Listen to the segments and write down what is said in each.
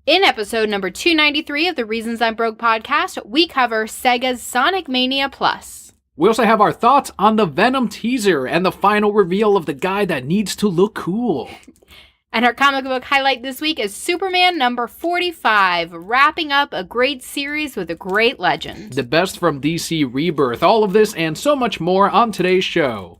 In episode number 293 of the Reasons I'm Broke podcast, we cover Sega's Sonic Mania Plus. We also have our thoughts on the Venom teaser and the final reveal of the guy that needs to look cool. And our comic book highlight this week is Superman number 45, wrapping up a great series with a great legend. The best from DC Rebirth. All of this and so much more on today's show.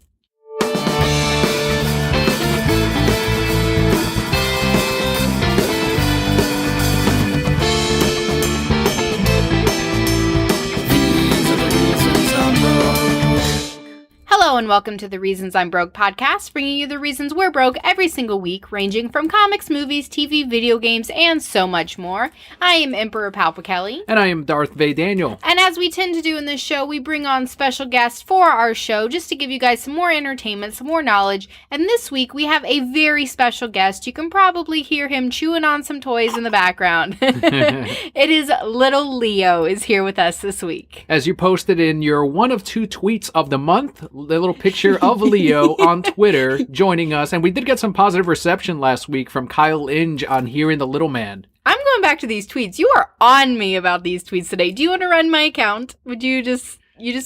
Hello and welcome to the Reasons I'm Broke podcast, bringing you the reasons we're broke every single week, ranging from comics, movies, TV, video games, and so much more. I am Emperor Kelli. And I am Darth Vader Daniel. And as we tend to do in this show, we bring on special guests for our show just to give you guys some more entertainment, some more knowledge. And this week we have a very special guest. You can probably hear him chewing on some toys in the background. It is little Leo is here with us this week. As you posted in your one of two tweets of the month, the little picture of Leo on Twitter joining us, and we did get some positive reception last week from Kyle Inge on hearing the little man. I'm going back to these tweets. You are on me about these tweets today. Do you want to run my account? Would you just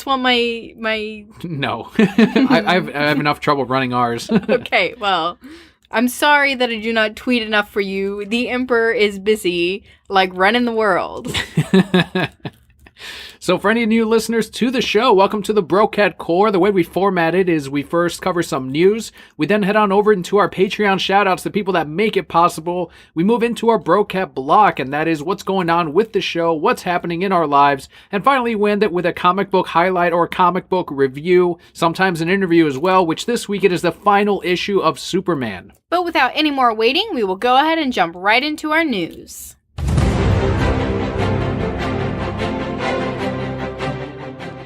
want my No. I have enough trouble running ours. Okay, well, I'm sorry that I do not tweet enough for you. The Emperor is busy, running the world. So for any new listeners to the show, welcome to the Brocat Core. The way we format it is we first cover some news. We then head on over into our Patreon shoutouts to people that make it possible. We move into our Brocat block, and that is what's going on with the show, what's happening in our lives. And finally, we end it with a comic book highlight or comic book review, sometimes an interview as well, which this week it is the final issue of Superman. But without any more waiting, we will go ahead and jump right into our news.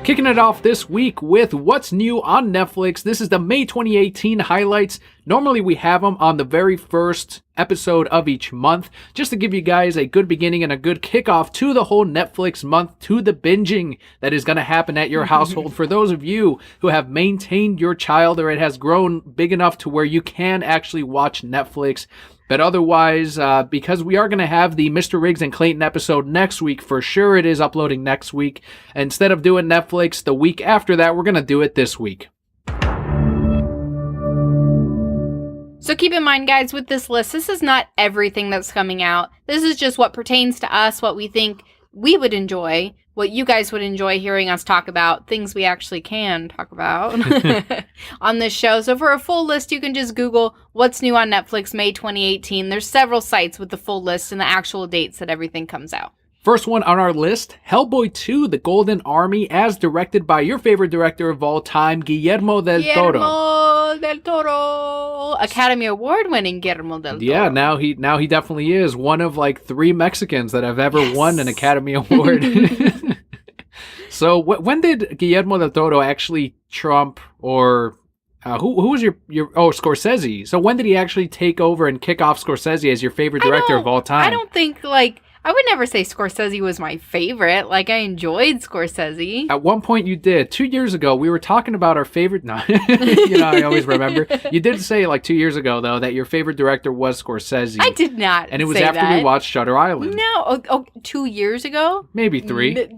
Kicking it off this week with what's new on Netflix. This is the May 2018 highlights. Normally we have them on the very first episode of each month, just to give you guys a good beginning and a good kickoff to the whole Netflix month, to the binging that is going to happen at your household. For those of you who have maintained your child or it has grown big enough to where you can actually watch Netflix. But otherwise, because we are going to have the Mr. Riggs and Clayton episode next week, for sure it is uploading next week. Instead of doing Netflix the week after that, we're going to do it this week. So keep in mind, guys, with this list, this is not everything that's coming out. This is just what pertains to us, what we think we would enjoy, what you guys would enjoy hearing us talk about, things we actually can talk about on this show. So for a full list, you can just Google what's new on Netflix May 2018. There's several sites with the full list and the actual dates that everything comes out. First one on our list, Hellboy 2, The Golden Army, as directed by your favorite director of all time, Guillermo del Toro. Guillermo del Toro. Academy Award-winning Guillermo del Toro. Yeah, now he definitely is one of 3 Mexicans that have ever won an Academy Award. So when did Guillermo del Toro actually trump or... who was your Scorsese. So when did he actually take over and kick off Scorsese as your favorite director of all time? I don't think, I would never say Scorsese was my favorite. I enjoyed Scorsese. At one point you did. 2 years ago, we were talking about our favorite... No, I always remember. You did say 2 years ago, though, that your favorite director was Scorsese. I did not And it was say after that. we watched Shutter Island. No. 2 years ago? Maybe 3.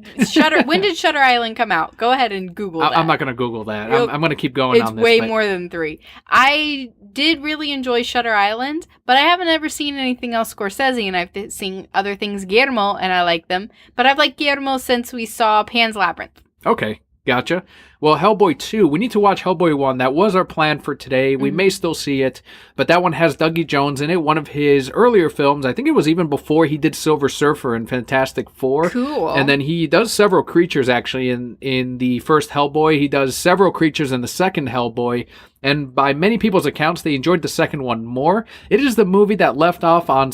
When did Shutter Island come out? Go ahead and Google that. I'm not going to Google that. I'm going to keep going on this. It's way more than 3. I did really enjoy Shutter Island, but I haven't ever seen anything else Scorsese, and I've seen other things Guillermo, and I like them. But I've liked Guillermo since we saw Pan's Labyrinth. Okay, gotcha. Well, Hellboy 2, we need to watch Hellboy 1. That was our plan for today. We may still see it, but that one has Dougie Jones in it, one of his earlier films. I think it was even before he did Silver Surfer and Fantastic Four. Cool. And then he does several creatures, actually, in the first Hellboy. He does several creatures in the second Hellboy. And by many people's accounts, they enjoyed the second one more. It is the movie that left off on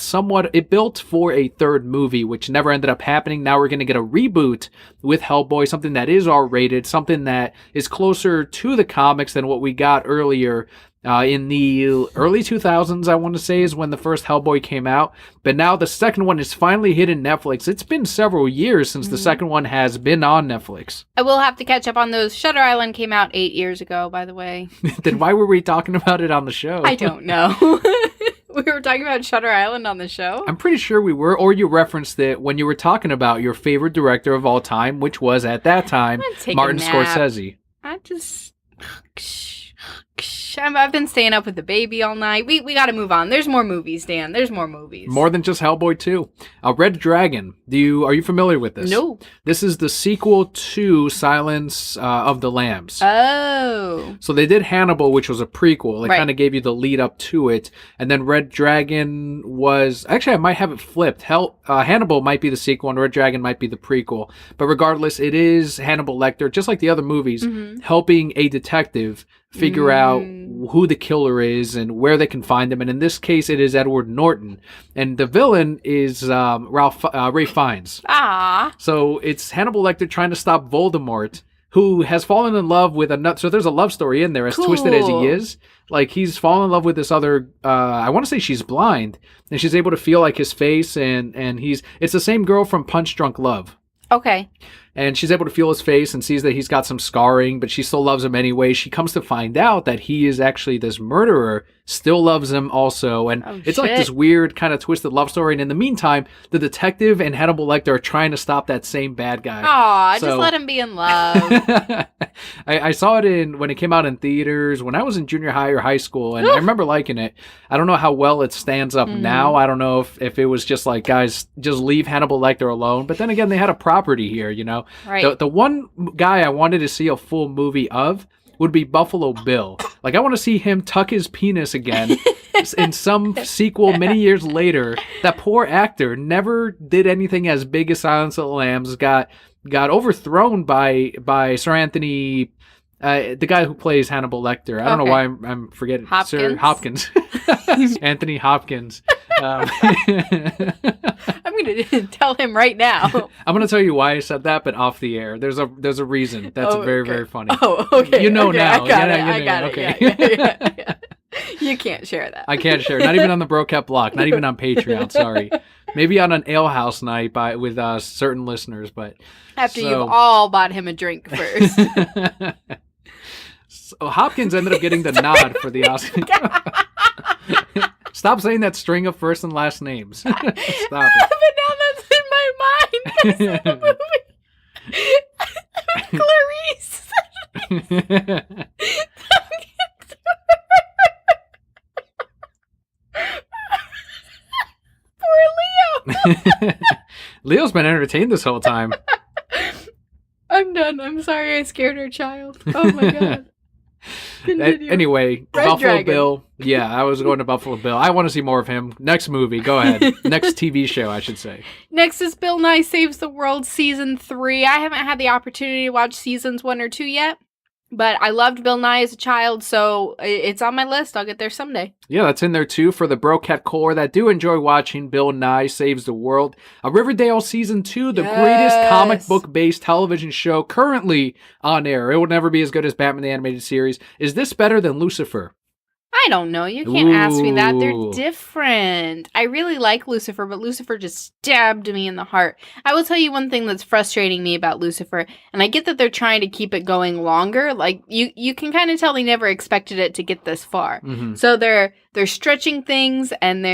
it built for a third movie, which never ended up happening. Now we're going to get a reboot with Hellboy, something that is R-rated, something that is closer to the comics than what we got earlier in the early 2000s, I want to say, is when the first Hellboy came out. But now the second one is finally hitting Netflix. It's been several years since the second one has been on Netflix. I will have to catch up on those. Shutter Island came out 8 years ago, by the way. Then why were we talking about it on the show? I don't know. We were talking about Shutter Island on the show? I'm pretty sure we were, or you referenced it when you were talking about your favorite director of all time, which was, at that time, Martin Scorsese. I've been staying up with the baby all night. We got to move on. There's more movies, Dan. There's more movies. More than just Hellboy 2. Red Dragon. Are you familiar with this? No. This is the sequel to Silence of the Lambs. Oh. So they did Hannibal, which was a prequel. It Right. kind of gave you the lead up to it. And then Red Dragon was... Actually, I might have it flipped. Hannibal might be the sequel and Red Dragon might be the prequel. But regardless, it is Hannibal Lecter, just like the other movies, helping a detective figure out who the killer is and where they can find him. And in this case, it is Edward Norton. And the villain is Ralph Fiennes. Ah. So it's Hannibal Lecter trying to stop Voldemort, who has fallen in love with another... So there's a love story in there, as twisted as he is. Like, he's fallen in love with this other... I want to say she's blind, and she's able to feel, like, his face, and he's... It's the same girl from Punch Drunk Love. Okay. And she's able to feel his face and sees that he's got some scarring, but she still loves him anyway. She comes to find out that he is actually this murderer, still loves him also. And it's like this weird kind of twisted love story. And in the meantime, the detective and Hannibal Lecter are trying to stop that same bad guy. Aw, just let him be in love. I saw it when it came out in theaters when I was in junior high or high school, and I remember liking it. I don't know how well it stands up now. I don't know if it was just like, guys, just leave Hannibal Lecter alone. But then again, they had a property here, you know. Right. The one guy I wanted to see a full movie of would be Buffalo Bill. Like, I want to see him tuck his penis again in some sequel many years later. That poor actor never did anything as big as Silence of the Lambs. Got overthrown by Sir Anthony, the guy who plays Hannibal Lecter. I don't know why I'm forgetting. Hopkins? Sir Hopkins. Anthony Hopkins. I'm going to tell him right now. I'm going to tell you why I said that, but off the air. There's a reason. That's very funny. Oh, okay. You know now. I got it. Okay. Yeah. You can't share that. I can't share. Not even on the Brocat Block. Not even on Patreon. Sorry. Maybe on an alehouse night with certain listeners, but after you've all bought him a drink first. So Hopkins ended up getting the nod for the Oscar. Stop saying that string of first and last names. Stop it. But now that's in my mind. Because of the movie. Clarice. Poor Leo. Leo's been entertained this whole time. I'm done. I'm sorry I scared our child. Oh my god. Anyway, Red Buffalo Dragon. Bill. Yeah, I was going to Buffalo Bill. I want to see more of him. Next movie. Go ahead. Next TV show, I should say. Next is Bill Nye Saves the World Season 3. I haven't had the opportunity to watch Seasons 1 or 2 yet, but I loved Bill Nye as a child, so it's on my list. I'll get there someday. Yeah, that's in there too for the Brocat core that do enjoy watching Bill Nye Saves the World. Riverdale Season 2, the greatest comic book-based television show currently on air. It will never be as good as Batman the Animated Series. Is this better than Lucifer? I don't know. You can't ask me that. They're different. I really like Lucifer, but Lucifer just stabbed me in the heart. I will tell you one thing that's frustrating me about Lucifer, and I get that they're trying to keep it going longer. Like, you can kind of tell they never expected it to get this far. Mm-hmm. So they're stretching things, and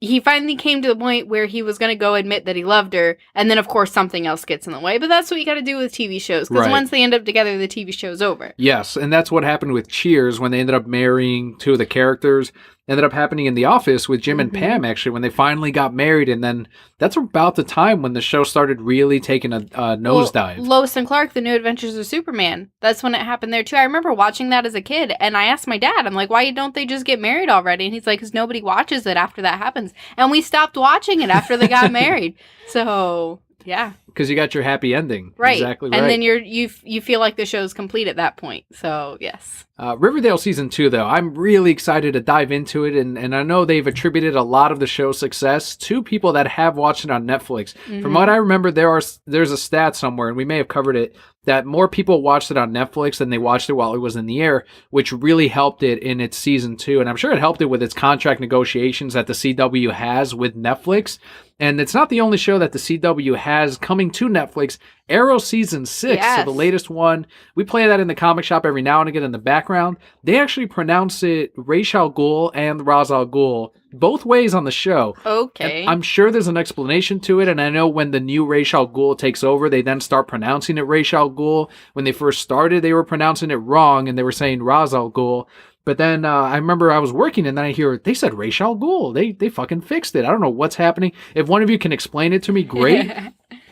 he finally came to the point where he was going to go admit that he loved her, and then, of course, something else gets in the way. But that's what you got to do with TV shows, because once they end up together, the TV show's over. Yes, and that's what happened with Cheers when they ended up marrying two of the characters. Ended up happening in The Office with Jim and Pam, actually, when they finally got married. And then that's about the time when the show started really taking a nosedive. Well, Lois and Clark, The New Adventures of Superman. That's when it happened there, too. I remember watching that as a kid, and I asked my dad, I'm like, why don't they just get married already? And he's like, because nobody watches it after that happens. And we stopped watching it after they got married. So, yeah. Because you got your happy ending. Right. Exactly right. And then you feel like the show's complete at that point. So, yes. Riverdale Season 2, though, I'm really excited to dive into it. And I know they've attributed a lot of the show's success to people that have watched it on Netflix. Mm-hmm. From what I remember, there's a stat somewhere, and we may have covered it, that more people watched it on Netflix than they watched it while it was in the air, which really helped it in its Season 2. And I'm sure it helped it with its contract negotiations that the CW has with Netflix. And it's not the only show that the CW has coming to Netflix Arrow Season 6, Yes. so the latest one. We play that in the comic shop every now and again in the background. They actually pronounce it Ra's al Ghul and Ra's al Ghul both ways on the show. Okay. And I'm sure there's an explanation to it, and I know when the new Ra's al Ghul takes over, they then start pronouncing it Ra's al Ghul. When they first started, they were pronouncing it wrong, and they were saying Ra's al Ghul. But then I remember I was working, and then I hear, they said Ra's al Ghul. They fucking fixed it. I don't know what's happening. If one of you can explain it to me, great.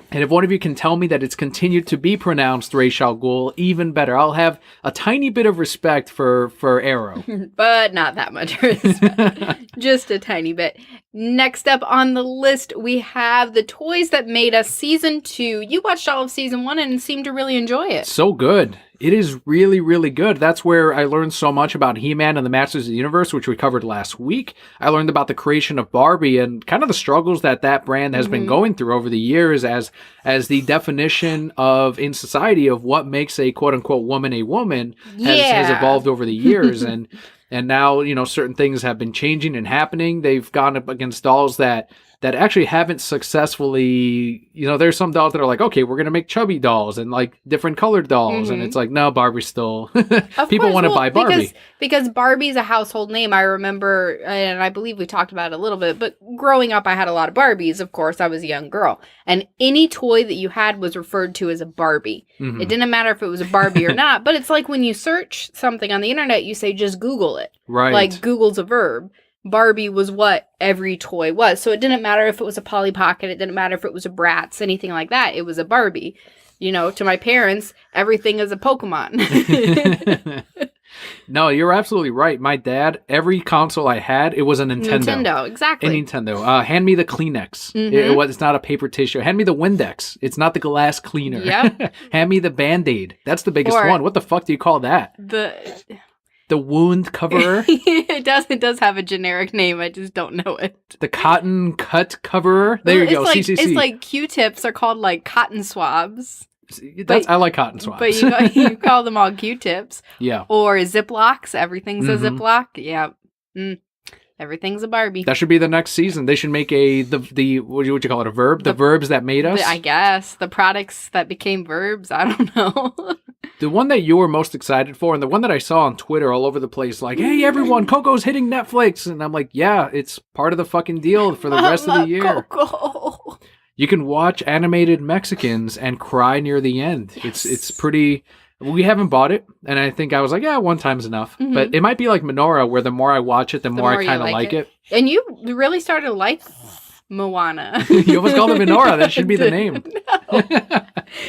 And if one of you can tell me that it's continued to be pronounced Ra's al Ghul, even better. I'll have a tiny bit of respect for Arrow. But not that much respect. Just a tiny bit. Next up on the list, we have The Toys That Made Us Season 2. You watched all of Season 1 and seemed to really enjoy it. So good. It is really, really good. That's where I learned so much about He-Man and the Masters of the Universe, which we covered last week. I learned about the creation of Barbie and kind of the struggles that brand has been going through over the years as the definition of, in society, of what makes a quote-unquote woman a woman has evolved over the years. And now, certain things have been changing and happening. They've gone up against dolls that actually haven't successfully, there's some dolls that are like, okay, we're going to make chubby dolls and like different colored dolls. And it's like, no, Barbie's still, people want to buy Barbie. Because Barbie's a household name. I remember, and I believe we talked about it a little bit, but growing up, I had a lot of Barbies. Of course, I was a young girl. And any toy that you had was referred to as a Barbie. It didn't matter if it was a Barbie or not, but it's like when you search something on the internet, you say, just Google it. Right. Like Google's a verb. Barbie was what every toy was. So it didn't matter if it was a Polly Pocket. It didn't matter if it was a Bratz, anything like that. It was a Barbie. To my parents, everything is a Pokemon. No, you're absolutely right. My dad, every console I had, it was a Nintendo. Nintendo, exactly. A Nintendo. Hand me the Kleenex. It's not a paper tissue. Hand me the Windex. It's not the glass cleaner. Yep. Hand me the Band-Aid. That's the biggest one. What the fuck do you call that? The wound coverer? It does have a generic name. I just don't know it. The cotton cut coverer? There you go, CCC. It's like Q-tips are called like cotton swabs. I like cotton swabs. But you call them all Q-tips. Yeah. Or Ziplocs. Everything's a Ziploc. Yeah. Everything's a Barbie. That should be the next season. They should make the what would you call it, a verb? The verbs that made us? I guess. The products that became verbs. I don't know. The one that you were most excited for, and the one that I saw on Twitter all over the place, like, hey, everyone, Coco's hitting Netflix. And I'm like, yeah, it's part of the fucking deal for the rest of the year. Coco. You can watch animated Mexicans and cry near the end. Yes. It's pretty... We haven't bought it, and I think I was like, yeah, one time's enough. But it might be like Menorah, where the more I watch it, the more I kind of like it. And you really started to like Moana. You almost called it Menorah. That should be the name. No.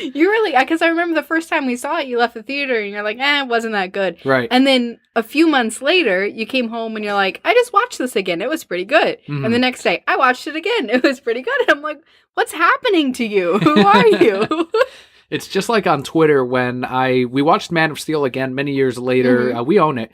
You really, because I remember the first time we saw it, you left the theater, and you're like, it wasn't that good. Right. And then a few months later, you came home, and you're like, I just watched this again. It was pretty good. And the next day, I watched it again. It was pretty good. And I'm like, what's happening to you? Who are you? It's just like on Twitter when we watched Man of Steel again many years later. We own it.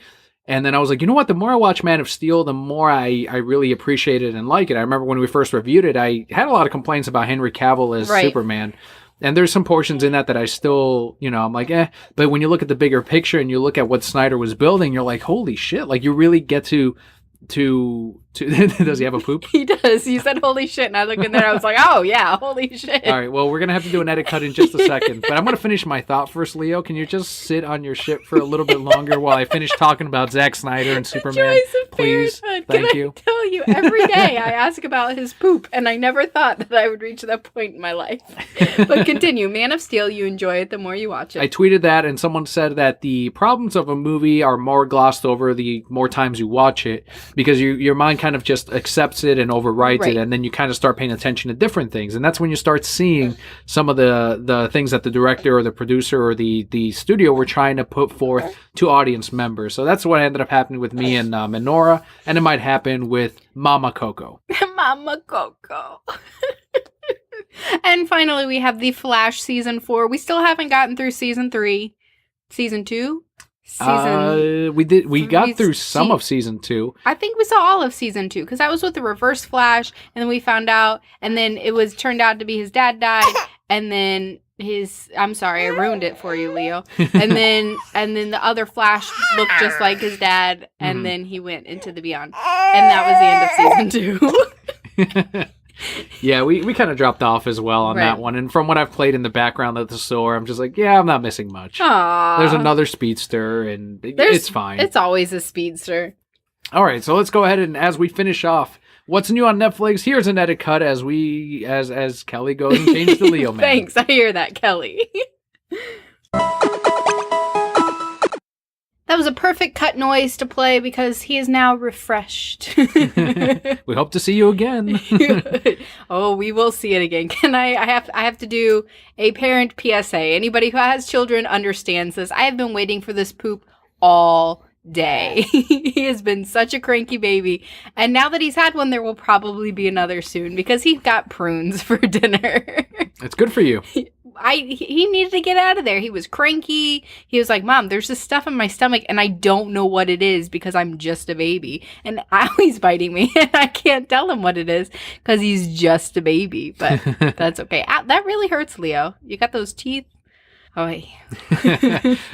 And then I was like, you know what? The more I watch Man of Steel, the more I really appreciate it and like it. I remember when we first reviewed it, I had a lot of complaints about Henry Cavill as Superman. And there's some portions in that I still, I'm like, But when you look at the bigger picture and you look at what Snyder was building, you're like, holy shit. Like, you really get to does he have a poop? He does. You said holy shit, and I looked in there, I was like, oh yeah, holy shit. All right, well, we're gonna have to do an edit cut in just a second, but I'm gonna finish my thought first. Leo, can you just sit on your shit for a little bit longer while I finish talking about Zack Snyder and Superman? Please. Thank you. I tell you, every day I ask about his poop, and I never thought that I would reach that point in my life. But continue. Man of Steel, you enjoy it the more you watch it. I tweeted that, and someone said that the problems of a movie are more glossed over the more times you watch it, because your mind kind of just accepts it and overwrites it, and then you kind of start paying attention to different things, and that's when you start seeing some of the things that the director or the producer or the studio were trying to put forth to audience members. So that's what ended up happening with me and Menorah, and it might happen with Mama Coco. Mama Coco. And finally, we have The Flash Season 4. We still haven't gotten through Season 3. Season 2? We got through some of Season 2. I think we saw all of Season 2, because that was with the Reverse Flash, and then we found out, and then it was turned out to be his dad died, and then I'm sorry, I ruined it for you, Leo. And then the other Flash looked just like his dad, and then he went into the Beyond. And that was the end of Season 2. Yeah, we kind of dropped off as well on that one. And from what I've played in the background at the store, I'm just like, yeah, I'm not missing much. Aww. There's another speedster, and it's fine. It's always a speedster. All right, so let's go ahead and as we finish off, what's new on Netflix? Here's an edit cut as Kelli goes and changes the Leo man. Thanks, I hear that, Kelli. That was a perfect cut noise to play because he is now refreshed. We hope to see you again. Oh, we will see it again. I have to do a parent PSA. Anybody who has children understands this. I have been waiting for this poop all day. He has been such a cranky baby. And now that he's had one, there will probably be another soon because he got prunes for dinner. It's good for you. He needed to get out of there. He was cranky. He was like, Mom, there's this stuff in my stomach and I don't know what it is because I'm just a baby. And now he's biting me and I can't tell him what it is because he's just a baby. But that's okay. That really hurts, Leo. You got those teeth. Oh, hey.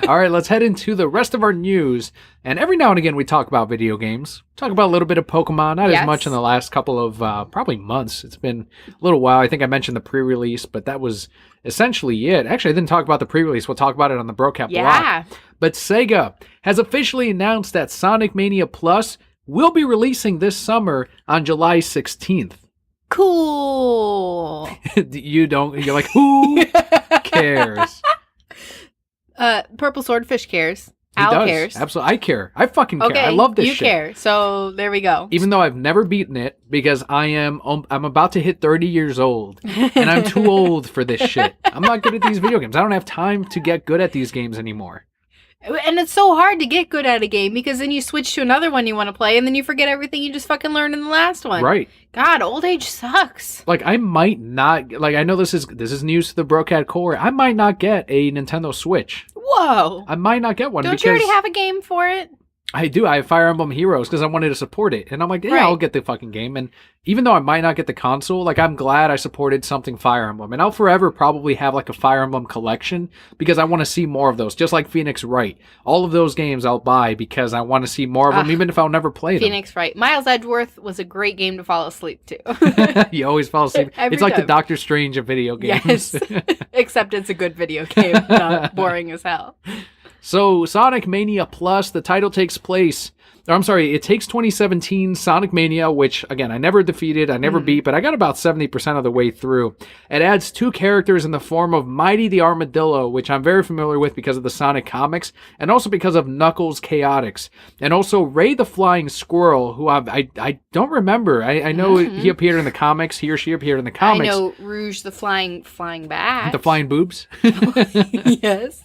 All right, let's head into the rest of our news. And every now and again, we talk about video games. Talk about a little bit of Pokemon. Not as much in the last couple of probably months. It's been a little while. I think I mentioned the pre-release, but that was essentially it. Actually, I didn't talk about the pre-release. We'll talk about it on the Brocat Block. But SEGA has officially announced that Sonic Mania Plus will be releasing this summer on July 16th. Cool. You're like, who cares? Purple Swordfish cares. Al cares. Absolutely. I care. I fucking care. I love this shit. You care. So there we go. Even though I've never beaten it because I'm about to hit 30 years old and I'm too old for this shit. I'm not good at these video games. I don't have time to get good at these games anymore. And it's so hard to get good at a game because then you switch to another one you want to play and then you forget everything you just fucking learned in the last one. Right. God, old age sucks. Like, I might not, like, I know this is news to the Brocat core. I might not get a Nintendo Switch. Whoa. I might not get one. Don't you already have a game for it? I do. I have Fire Emblem Heroes because I wanted to support it. And I'm like, yeah, I'll get the fucking game. And even though I might not get the console, like, I'm glad I supported something Fire Emblem. And I'll forever probably have, like, a Fire Emblem collection because I want to see more of those. Just like Phoenix Wright. All of those games I'll buy because I want to see more of them, even if I'll never play them. Phoenix Wright. Miles Edgeworth was a great game to fall asleep to. You always fall asleep. It's like the Doctor Strange of video games. Yes. Except it's a good video game, not boring as hell. So, Sonic Mania Plus, the title takes place, it takes 2017 Sonic Mania, which, again, I never defeated, I never beat, but I got about 70% of the way through. It adds two characters in the form of Mighty the Armadillo, which I'm very familiar with because of the Sonic comics, and also because of Knuckles Chaotix, and also Ray the Flying Squirrel, who I don't remember. I know he appeared in the comics, he or she appeared in the comics. I know Rouge the Flying Bat. The Flying Boobs. Yes.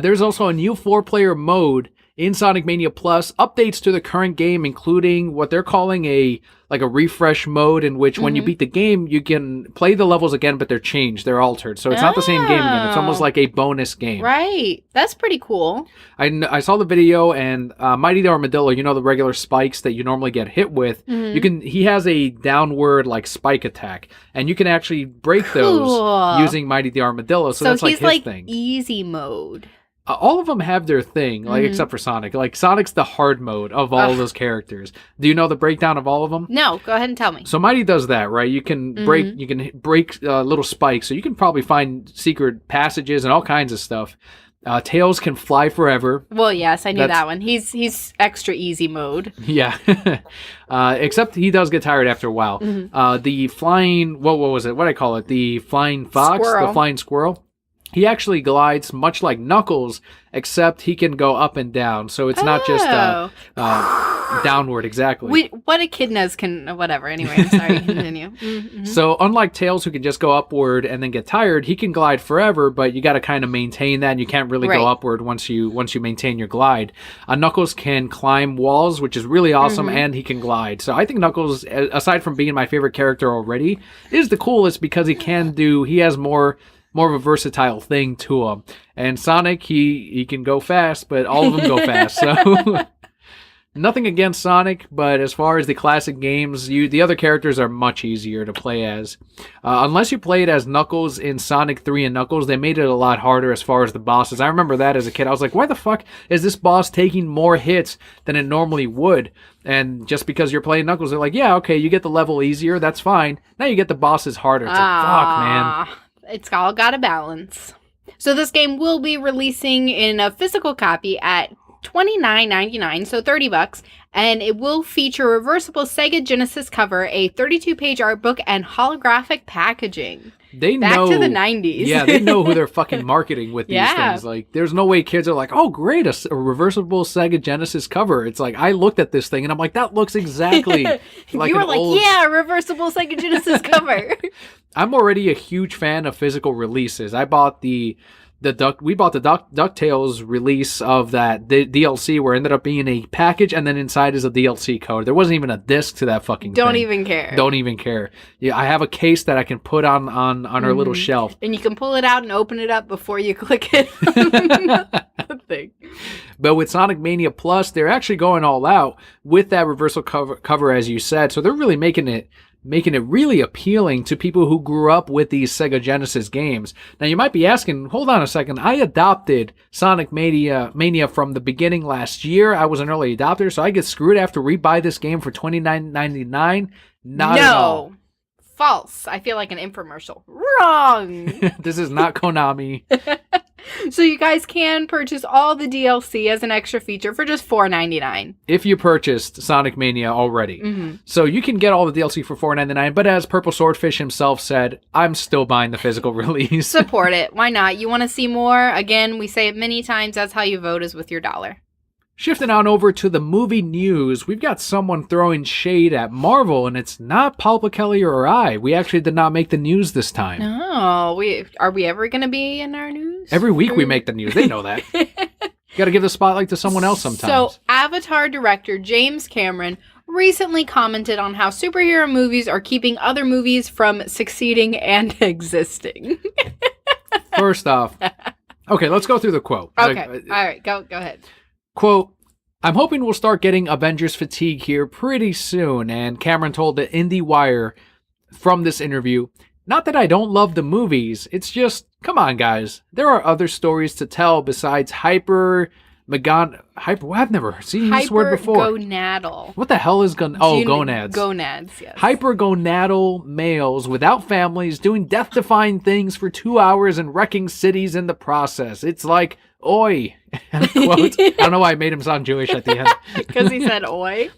There's also a new 4-player mode in Sonic Mania Plus, updates to the current game, including what they're calling a refresh mode, in which when you beat the game, you can play the levels again, but they're changed, they're altered. So it's not the same game again. It's almost like a bonus game. Right. That's pretty cool. I saw the video, and Mighty the Armadillo, you know, the regular spikes that you normally get hit with, he has a downward spike attack, and you can actually break those using Mighty the Armadillo. So that's he's his thing. Easy mode. All of them have their thing, except for Sonic. Like, Sonic's the hard mode of all of those characters. Do you know the breakdown of all of them? No, go ahead and tell me. So Mighty does that, right? You can break little spikes, so you can probably find secret passages and all kinds of stuff. Tails can fly forever. Well, yes, I knew that one. He's extra easy mode. Yeah. Except he does get tired after a while. The flying, what was it? What did I call it? The flying fox? Squirrel. The flying squirrel? He actually glides much like Knuckles, except he can go up and down. So it's not just downward, exactly. What echidnas can, whatever. Anyway, I'm sorry. Continue. So unlike Tails, who can just go upward and then get tired, he can glide forever, but you got to kind of maintain that, and you can't really go upward once you maintain your glide. Knuckles can climb walls, which is really awesome, and he can glide. So I think Knuckles, aside from being my favorite character already, is the coolest because he has more of a versatile thing to him. And Sonic, he can go fast, but all of them go fast. So Nothing against Sonic, but as far as the classic games, the other characters are much easier to play as. Unless you played as Knuckles in Sonic 3 and Knuckles, they made it a lot harder as far as the bosses. I remember that as a kid. I was like, why the fuck is this boss taking more hits than it normally would? And just because you're playing Knuckles, they're like, yeah, okay, you get the level easier, that's fine. Now you get the bosses harder. It's like, fuck, man. It's all got a balance. So this game will be releasing in a physical copy at $29.99, so $30, and it will feature reversible Sega Genesis cover, a 32-page art book, and holographic packaging. They Back know, to the 90s. Yeah, they know who they're fucking marketing with these things. Like, there's no way kids are like, oh, great, a reversible Sega Genesis cover. It's like, I looked at this thing, and I'm like, that looks exactly like you were an like, old... yeah, reversible Sega Genesis cover. I'm already a huge fan of physical releases. I bought we bought the DuckTales release of the DLC, where it ended up being a package and then inside is a DLC code. There wasn't even a disc to that fucking thing. Don't even care. Don't even care. Yeah, I have a case that I can put on our little shelf. And you can pull it out and open it up before you click it on the thing. But with Sonic Mania Plus, they're actually going all out with that reversal cover, as you said. So they're really making it really appealing to people who grew up with these Sega Genesis games. Now, you might be asking, hold on a second, I adopted Sonic Mania from the beginning last year. I was an early adopter, so I get screwed after rebuy this game for $29.99? Not at all. False. I feel like an infomercial. Wrong. This is not Konami. So you guys can purchase all the DLC as an extra feature for just $4.99. If you purchased Sonic Mania already. Mm-hmm. So you can get all the DLC for $4.99, but as Purple Swordfish himself said, I'm still buying the physical release. Support it. Why not? You want to see more? Again, we say it many times, that's how you vote, is with your dollar. Shifting on over to the movie news, we've got someone throwing shade at Marvel, and it's not Paul Kelli or I. We actually did not make the news this time. No, are we ever going to be in our news? Every week we make the news. They know that. You got to give the spotlight to someone else sometimes. So, Avatar director James Cameron recently commented on how superhero movies are keeping other movies from succeeding and existing. First off, okay, let's go through the quote. Okay, all right, go ahead. Quote, I'm hoping we'll start getting Avengers fatigue here pretty soon, and Cameron told the IndieWire from this interview, not that I don't love the movies, it's just, come on guys, there are other stories to tell besides I've never seen this word before. Hypergonadal. What the hell is gonads? Gonads, yes. Hypergonadal males without families doing death-defying things for 2 hours and wrecking cities in the process. It's like, oi. Quote. I don't know why I made him sound Jewish at the end. Because he said oi.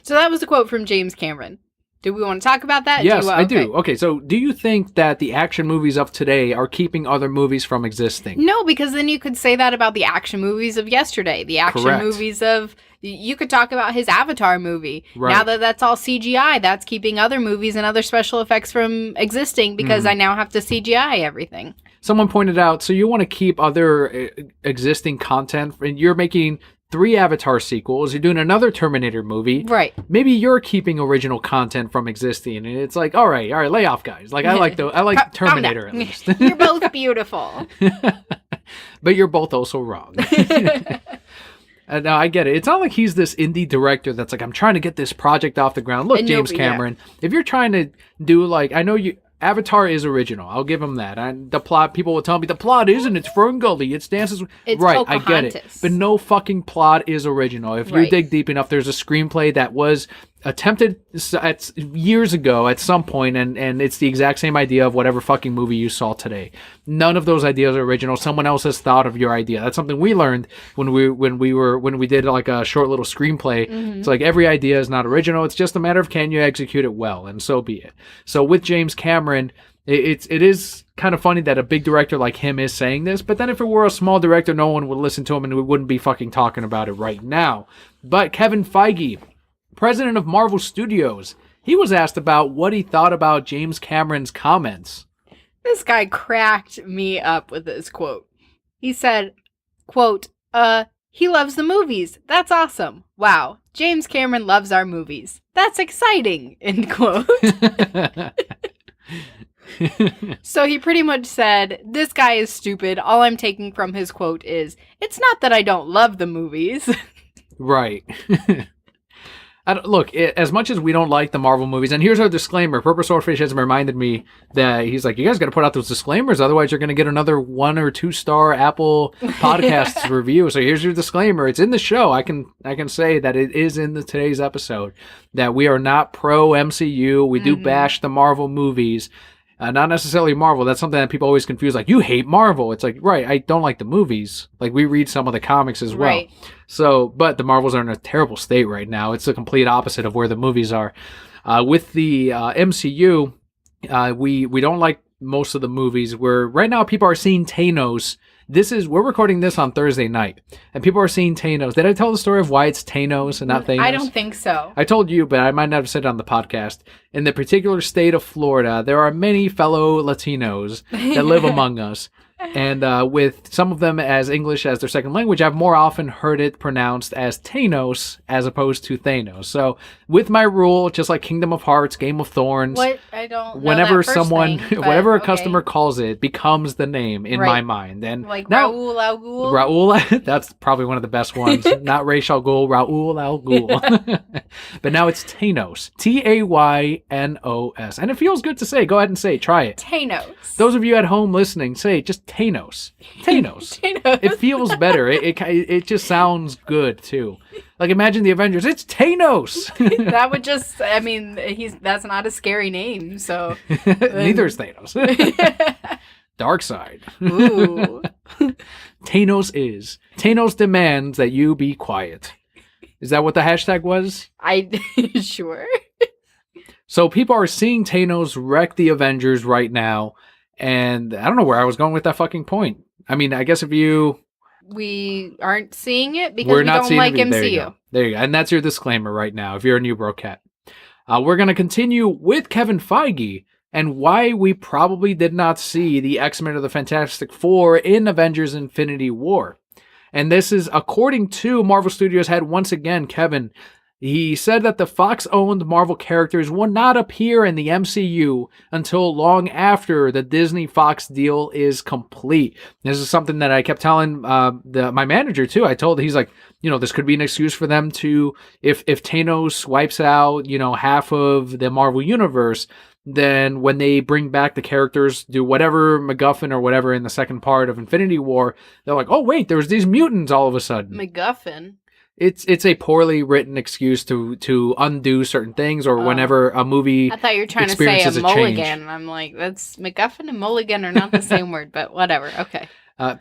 So that was a quote from James Cameron. Do we want to talk about that? Yes, I do. Okay, so do you think that the action movies of today are keeping other movies from existing? No, because then you could say that about the action movies of yesterday. The action movies of... You could talk about his Avatar movie. Right. Now that that's all CGI, that's keeping other movies and other special effects from existing because I now have to CGI everything. Someone pointed out, so you want to keep other existing content, and you're making 3 Avatar sequels, you're doing another Terminator movie. Right. Maybe you're keeping original content from existing, and it's like, all right, lay off, guys. Like, I like Terminator at least. You're both beautiful. But you're both also wrong. No, I get it. It's not like he's this indie director that's like, I'm trying to get this project off the ground. Look, James Cameron, if you're trying to do like, I know Avatar is original. I'll give him that. And the plot, people will tell me the plot isn't. It's Ferngully. It's dances. It's right, Pocahontas. I get it. But no fucking plot is original. If you dig deep enough, there's a screenplay that was attempted years ago at some point, and it's the exact same idea of whatever fucking movie you saw today. None of those ideas are original. Someone else has thought of your idea. That's something we learned when we did like a short little screenplay. It's like every idea is not original. It's just a matter of can you execute it well, and so be it. So with James Cameron, it is kind of funny that a big director like him is saying this, but then if it were a small director, no one would listen to him and we wouldn't be fucking talking about it right now. But Kevin Feige, president of Marvel Studios, he was asked about what he thought about James Cameron's comments. This guy cracked me up with this quote. He said, quote, he loves the movies. That's awesome. Wow. James Cameron loves our movies. That's exciting, end quote. So he pretty much said, this guy is stupid. All I'm taking from his quote is, it's not that I don't love the movies. Right. Look, as much as we don't like the Marvel movies, and here's our disclaimer. Purple Swordfish has reminded me that he's like, you guys got to put out those disclaimers, otherwise you're going to get another 1 or 2 star Apple Podcasts review. So here's your disclaimer. It's in the show. I can say that it is in today's episode that we are not pro MCU. We do bash the Marvel movies. Not necessarily Marvel. That's something that people always confuse. Like, you hate Marvel. It's like, right, I don't like the movies. Like, we read some of the comics as well. Right. So, but the Marvels are in a terrible state right now. It's the complete opposite of where the movies are. With the MCU, we don't like most of the movies. Right now people are seeing Thanos. We're recording this on Thursday night, and people are seeing Thanos. Did I tell the story of why it's Thanos and not Thanos? I don't think so. I told you, but I might not have said it on the podcast. In the particular state of Florida, there are many fellow Latinos that live among us. And with some of them as English as their second language, I've more often heard it pronounced as Thanos as opposed to Thanos. So with my rule, just like Kingdom of Hearts, Game of Thorns, what? I don't know whenever that first someone, thing, whenever a okay. customer calls it, becomes the name in my mind. And like now, Raoul Al Ghul? Raoul, that's probably one of the best ones. Not Ra's al Ghul, Raoul Al Ghul. But now it's Thanos. Taynos. And it feels good to say. Go ahead and say it. Try it. Thanos. Those of you at home listening, say just Thanos. Thanos. Thanos. It feels better. It just sounds good too. Like, imagine the Avengers. It's Thanos. That would just, I mean, that's not a scary name, so. Neither is Thanos. Dark side. Ooh. Thanos demands that you be quiet. Is that what the hashtag was? Sure. So people are seeing Thanos wreck the Avengers right now, and I don't know where I was going with that fucking point. I mean, I guess we aren't seeing it because we're we not don't like MCU. There you go. And that's your disclaimer right now, if you're a new brocat. We're going to continue with Kevin Feige and why we probably did not see the X-Men or the Fantastic Four in Avengers Infinity War. And this is according to Marvel Studios head once again, Kevin. He said that the Fox-owned Marvel characters will not appear in the MCU until long after the Disney-Fox deal is complete. This is something that I kept telling my manager, too. He's like, this could be an excuse for them to, if Thanos wipes out, half of the Marvel Universe, then when they bring back the characters, do whatever MacGuffin or whatever in the second part of Infinity War, they're like, oh, wait, there's these mutants all of a sudden. MacGuffin? It's a poorly written excuse to undo certain things, or whenever a movie. I thought you were trying to say a mulligan. I'm like, that's MacGuffin and mulligan are not the same word, but whatever. Okay.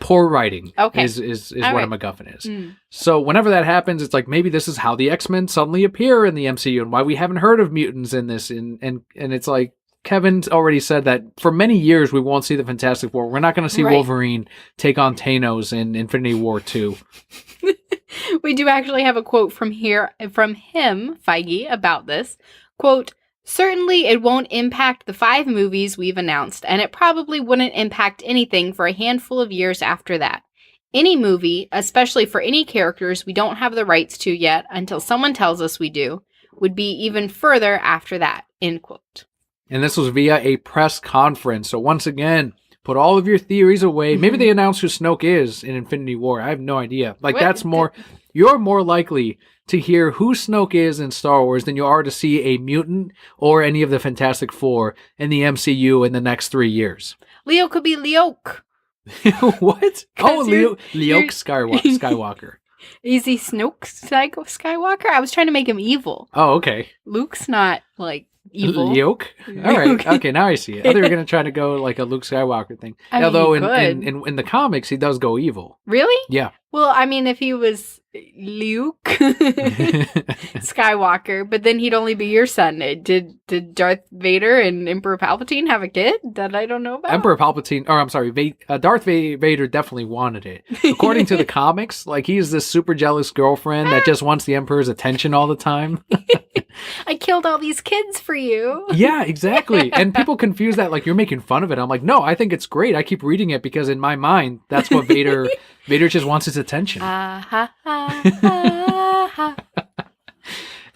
Poor writing. Okay. is what a MacGuffin is. So whenever that happens, it's like maybe this is how the X-Men suddenly appear in the MCU and why we haven't heard of mutants in this. And it's like, Kevin's already said that for many years we won't see the Fantastic Four. We're not going to see Wolverine take on Thanos in Infinity War 2. We do actually have a quote from him, Feige, about this. Quote, certainly it won't impact the 5 movies we've announced, and it probably wouldn't impact anything for a handful of years after that. Any movie, especially for any characters we don't have the rights to yet until someone tells us we do, would be even further after that, end quote. And this was via a press conference. So once again, put all of your theories away. Maybe they announced who Snoke is in Infinity War. I have no idea. You're more likely to hear who Snoke is in Star Wars than you are to see a mutant or any of the Fantastic Four in the MCU in the next 3 years. Leo could be Leoke. What? Oh, Leoke Skywalker. Is he Snoke Skywalker? I was trying to make him evil. Oh, okay. Luke's not, evil. Leoke? All right. Okay, now I see it. I thought you were going to try to go like a Luke Skywalker thing. Although in the comics, he does go evil. Really? Yeah. Well, I mean, if he was Luke Skywalker, but then he'd only be your son. Did Darth Vader and Emperor Palpatine have a kid that I don't know about? Darth Vader definitely wanted it. According to the comics, he's this super jealous girlfriend that just wants the Emperor's attention all the time. I killed all these kids for you. Yeah, exactly. And people confuse that you're making fun of it. I'm like, no, I think it's great. I keep reading it because in my mind, that's what Vader just wants his attention. And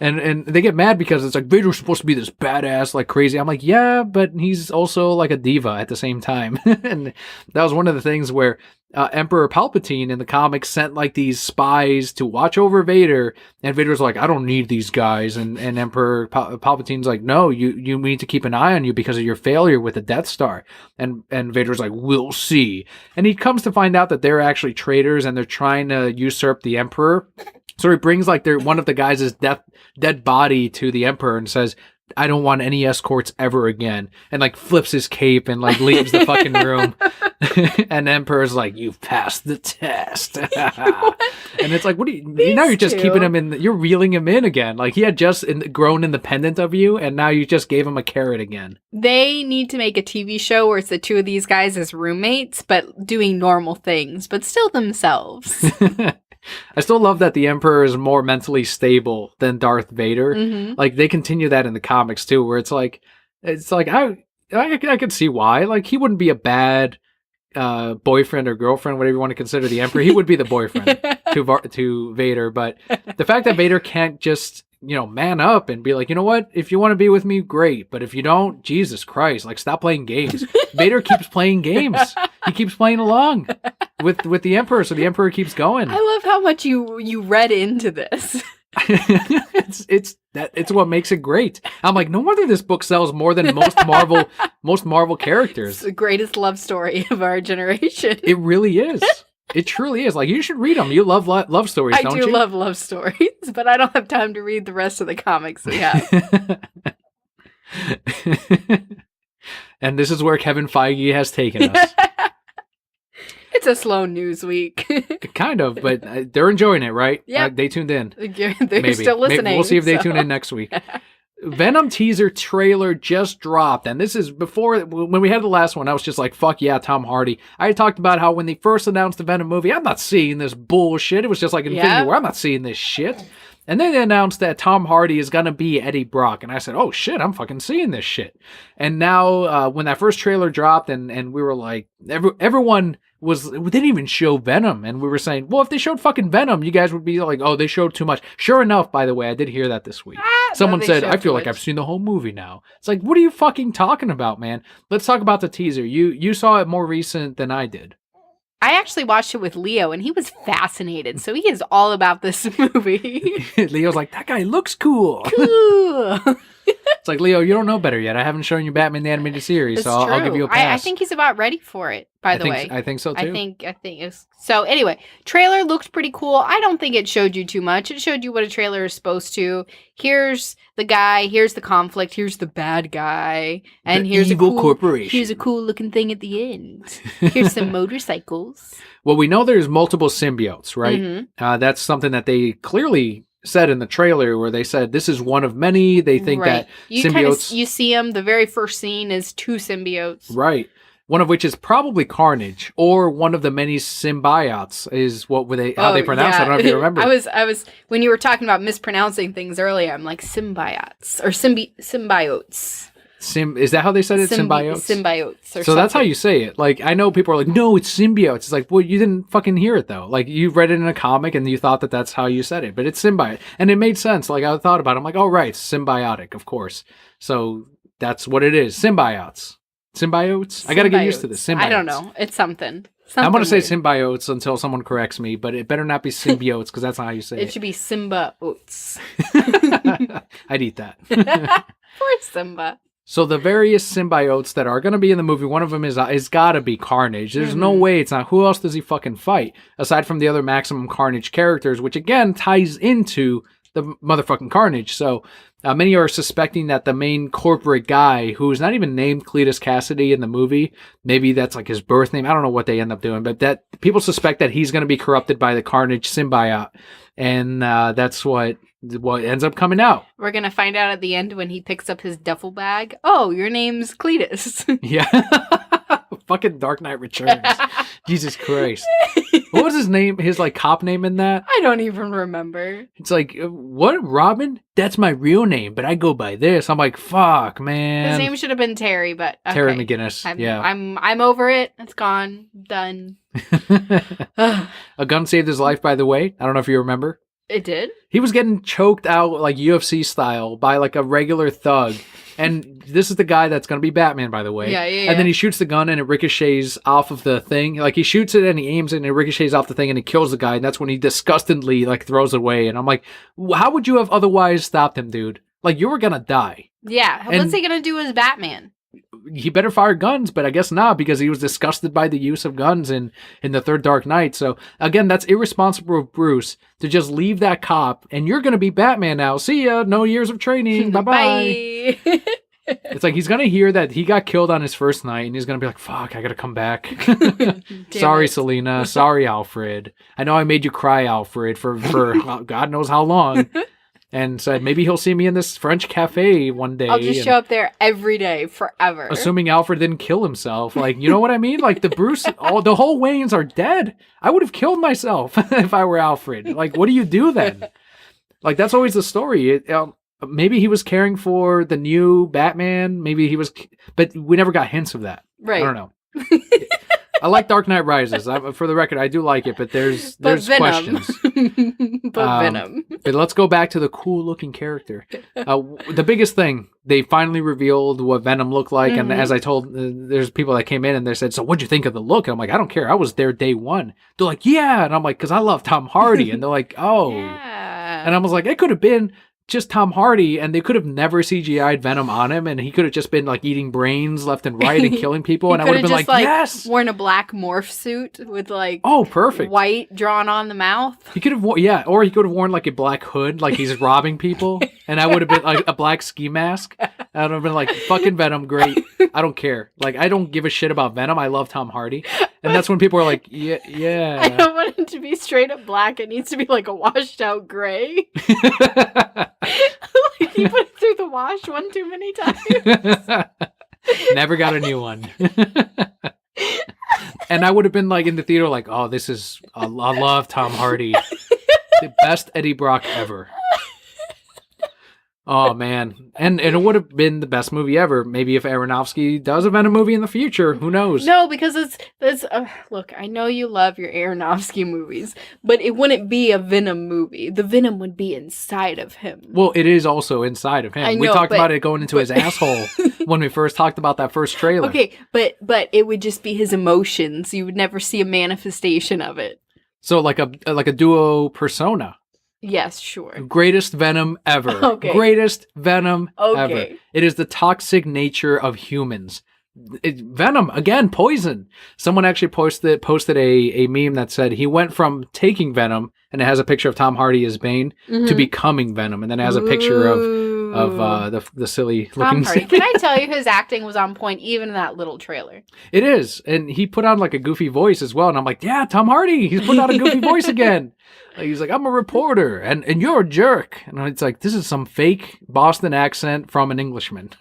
And they get mad because it's like, Vader's supposed to be this badass, like crazy. I'm like, yeah, but he's also like a diva at the same time. And that was one of the things where Emperor Palpatine in the comics sent like these spies to watch over Vader, and Vader's like, I don't need these guys. And Emperor Palpatine's like, no, you need to keep an eye on you because of your failure with the Death Star. And Vader's like, we'll see. And he comes to find out that they're actually traitors and they're trying to usurp the Emperor. So he brings like one of the guys' dead body to the Emperor and says, I don't want any escorts ever again. And like flips his cape and like leaves the fucking room. And Emperor's like, you've passed the test. And it's like, what do you, now you're just keeping him in, you're reeling him in again. Like he had just grown independent of you and now you just gave him a carrot again. They need to make a TV show where it's the two of these guys as roommates, but doing normal things, but still themselves. I still love that the Emperor is more mentally stable than Darth Vader. Mm-hmm. Like they continue that in the comics too, where it's like I could see why. Like he wouldn't be a bad boyfriend or girlfriend, whatever you want to consider the Emperor. He would be the boyfriend to Vader. But the fact that Vader can't just, man up and be like, you know what? If you want to be with me, great. But if you don't, Jesus Christ, like stop playing games. Vader keeps playing games. He keeps playing along with the Emperor, so the Emperor keeps going. I love how much you read into this. It's what makes it great. I'm like, no wonder this book sells more than most Marvel characters. It's the greatest love story of our generation. It really is. It truly is. Like, you should read them. You love love stories, don't you? I do love love stories, but I don't have time to read the rest of the comics we have. And this is where Kevin Feige has taken us. It's a slow news week. Kind of, but they're enjoying it, right? Yeah. They tuned in. They're still listening. Maybe. We'll see if they tune in next week. Venom teaser trailer just dropped, and this is before, when we had the last one, I was just like, fuck yeah, Tom Hardy. I had talked about how when they first announced the Venom movie, I'm not seeing this bullshit. It was just like Infinity War, I'm not seeing this shit. And then they announced that Tom Hardy is going to be Eddie Brock. And I said, oh shit, I'm fucking seeing this shit. And now, when that first trailer dropped and we were like, everyone we didn't even show Venom. And we were saying, well, if they showed fucking Venom, you guys would be like, oh, they showed too much. Sure enough, by the way, I did hear that this week. Someone said, I feel like I've seen the whole movie now. It's like, what are you fucking talking about, man? Let's talk about the teaser. You saw it more recent than I did. I actually watched it with Leo, and he was fascinated. So he is all about this movie. Leo's like, that guy looks cool. Cool. It's like, Leo, you don't know better yet. I haven't shown you Batman the Animated Series, so I'll give you a pass. I think he's about ready for it, by the way. I think so, too. I think it's... So, anyway, trailer looked pretty cool. I don't think it showed you too much. It showed you what a trailer is supposed to. Here's the guy, here's the conflict, here's the bad guy, and here's evil corporation. Here's a cool looking thing at the end. Here's some motorcycles. Well, we know there's multiple symbiotes, right? Mm-hmm. That's something that they clearly said in the trailer, where they said this is one of many. They think that symbiotes... You see them, the very first scene is two symbiotes. Right. One of which is probably Carnage, or one of the many symbiotes is how they pronounce it. I don't know if you remember. I was when you were talking about mispronouncing things earlier, I'm like symbiotes or symbiotes. Is that how they said it? Symbiotes? Symbiotes. So something. That's how you say it. Like, I know people are like, no, it's symbiotes. It's like, well, you didn't fucking hear it, though. Like, you read it in a comic and you thought that that's how you said it. But it's symbiote. And it made sense. Like, I thought about it. I'm like, oh, right, symbiotic, of course. So that's what it is. Symbiotes. Symbiotes? I got to get used to this. Symbiotes. I don't know. It's something. I'm going to say symbiotes until someone corrects me, but it better not be symbiotes because that's not how you say it. It should be Simba Oats. I'd eat that. Poor Simba. So the various symbiotes that are going to be in the movie, one of them is got to be Carnage. There's no way it's not. Who else does he fucking fight? Aside from the other Maximum Carnage characters, which again ties into the motherfucking Carnage. So many are suspecting that the main corporate guy, who is not even named Cletus Cassidy in the movie, maybe that's like his birth name. I don't know what they end up doing, but that people suspect that he's going to be corrupted by the Carnage symbiote. And that's what ends up coming out. We're going to find out at the end when he picks up his duffel bag. Oh, your name's Cletus. Yeah. Fucking Dark Knight Returns. Jesus Christ. What was his name? His like cop name in that? I don't even remember. It's like, what? Robin? That's my real name, but I go by this. I'm like, fuck, man. His name should have been Terry, but okay. Terry McGinnis. Yeah. I'm over it. It's gone. Done. A gun saved his life, by the way. I don't know if you remember. It did? He was getting choked out like UFC style by like a regular thug. And this is the guy that's going to be Batman, by the way. Yeah. And then he shoots the gun and it ricochets off of the thing. Like he shoots it and he aims it and it ricochets off the thing and it kills the guy. And that's when he disgustingly like throws it away. And I'm like, how would you have otherwise stopped him, dude? Like you were going to die. Yeah. What's he going to do as Batman? He better fire guns, but I guess not because he was disgusted by the use of guns in the third Dark Knight. So again, that's irresponsible of Bruce to just leave that cop and you're going to be Batman now. See ya. No years of training. Bye-bye. Bye. It's like he's going to hear that he got killed on his first night and he's going to be like, fuck, I got to come back. Sorry, Selena. Sorry, Alfred. I know I made you cry, Alfred, for God knows how long. And said maybe he'll see me in this French cafe one day. I'll just show up there every day forever. Assuming Alfred didn't kill himself. Like, you know what I mean? Like the whole Waynes are dead. I would have killed myself if I were Alfred. Like, what do you do then? Like, that's always the story. Maybe he was caring for the new Batman. Maybe he was, but we never got hints of that. Right. I don't know. I like Dark Knight Rises. For the record, I do like it, but there's questions. Venom. But let's go back to the cool-looking character. The biggest thing, they finally revealed what Venom looked like, and as I told, there's people that came in and they said, "So what'd you think of the look?" And I'm like, "I don't care. I was there day one." They're like, "Yeah," and I'm like, "Because I love Tom Hardy," and they're like, "Oh," Yeah. and I was like, "It could have been just Tom Hardy, and they could have never CGI'd Venom on him, and he could have just been like eating brains left and right and killing people, and I would have been like, yes, worn a black morph suit with like perfect white drawn on the mouth. He could have or he could have worn like a black hood, like he's robbing people, and I would have been like a black ski mask. I would have been like, fucking Venom, great. I don't care. Like I don't give a shit about Venom. I love Tom Hardy, and that's when people are like, yeah. I don't want it to be straight up black. It needs to be like a washed out gray. Like you put it through the wash one too many times. Never got a new one. And I would have been like in the theater like, oh, this is, I love Tom Hardy. The best Eddie Brock ever. Oh, man. And it would have been the best movie ever. Maybe if Aronofsky does a Venom movie in the future. Who knows? No, because it's look, I know you love your Aronofsky movies, but it wouldn't be a Venom movie. The Venom would be inside of him. Well, it is also inside of him. I know, we talked about it going into his asshole when we first talked about that first trailer. Okay, but it would just be his emotions. You would never see a manifestation of it. So like a duo persona. Yes, sure. Greatest Venom ever. Okay. Greatest Venom ever. Okay. It is the toxic nature of humans. Venom, again, poison. Someone actually posted a meme that said he went from taking Venom, and it has a picture of Tom Hardy as Bane, to becoming Venom, and then it has a picture of the silly looking Tom Hardy. Can I tell you, his acting was on point even in that little trailer. It is, and he put on like a goofy voice as well, and I'm like, yeah, Tom Hardy, he's put on a goofy voice again. He's like, I'm a reporter, and you're a jerk. And it's like, this is some fake Boston accent from an Englishman.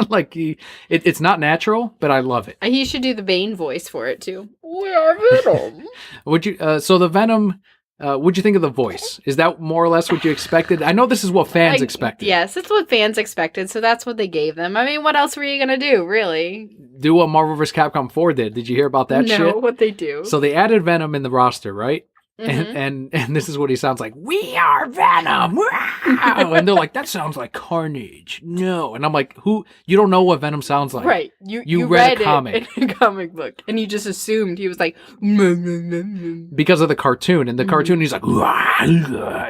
Like, it's not natural, but I love it. He should do the Bane voice for it, too. We are Venom. Would you? So the Venom, what'd you think of the voice? Is that more or less what you expected? I know this is what fans expected. Yes, it's what fans expected, so that's what they gave them. I mean, what else were you going to do, really? Do what Marvel vs. Capcom 4 did. Did you hear about that shit? No, what they do. So they added Venom in the roster, right? And this is what he sounds like. We are Venom. Wow! And they're like, that sounds like Carnage. No. And I'm like, who? You don't know what Venom sounds like. Right. You read a comic. It in a comic book. And you just assumed he was like, because of the cartoon. And the cartoon, he's like,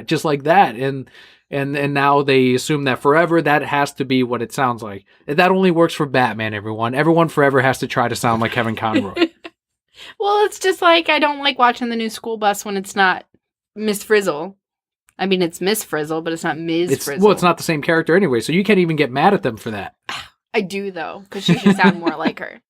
just like that. And now they assume that forever that has to be what it sounds like. That only works for Batman, everyone. Everyone forever has to try to sound like Kevin Conroy. Well, it's just like I don't like watching the new school bus when it's not Miss Frizzle. I mean, it's Miss Frizzle, but it's not Ms. Frizzle. Well, it's not the same character anyway, so you can't even get mad at them for that. I do, though, because she should sound more like her.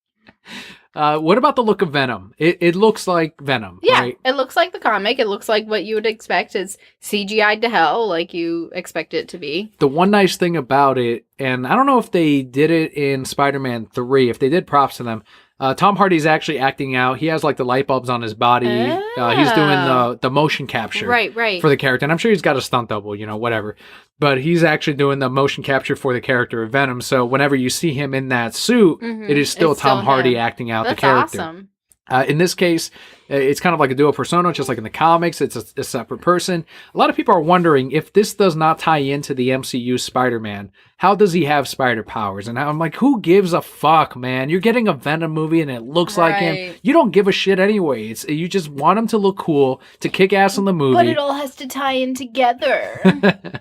What about the look of Venom? It looks like Venom, yeah, right? It looks like the comic. It looks like what you would expect. It's CGI'd to hell, like you expect it to be. The one nice thing about it, and I don't know if they did it in Spider-Man 3, if they did, props to them. Tom Hardy's actually acting out. He has like the light bulbs on his body. He's doing the motion capture right. for the character. And I'm sure he's got a stunt double, whatever. But he's actually doing the motion capture for the character of Venom. So whenever you see him in that suit, it is still Tom Hardy acting out the character. Awesome. In this case, It's kind of like a dual persona, just like in the comics. It's a separate person. A lot of people are wondering if this does not tie into the MCU Spider-Man, how does he have spider powers? And I'm like, who gives a fuck, man? You're getting a Venom movie and it looks like him. You don't give a shit anyway. You just want him to look cool, to kick ass in the movie. But it all has to tie in together.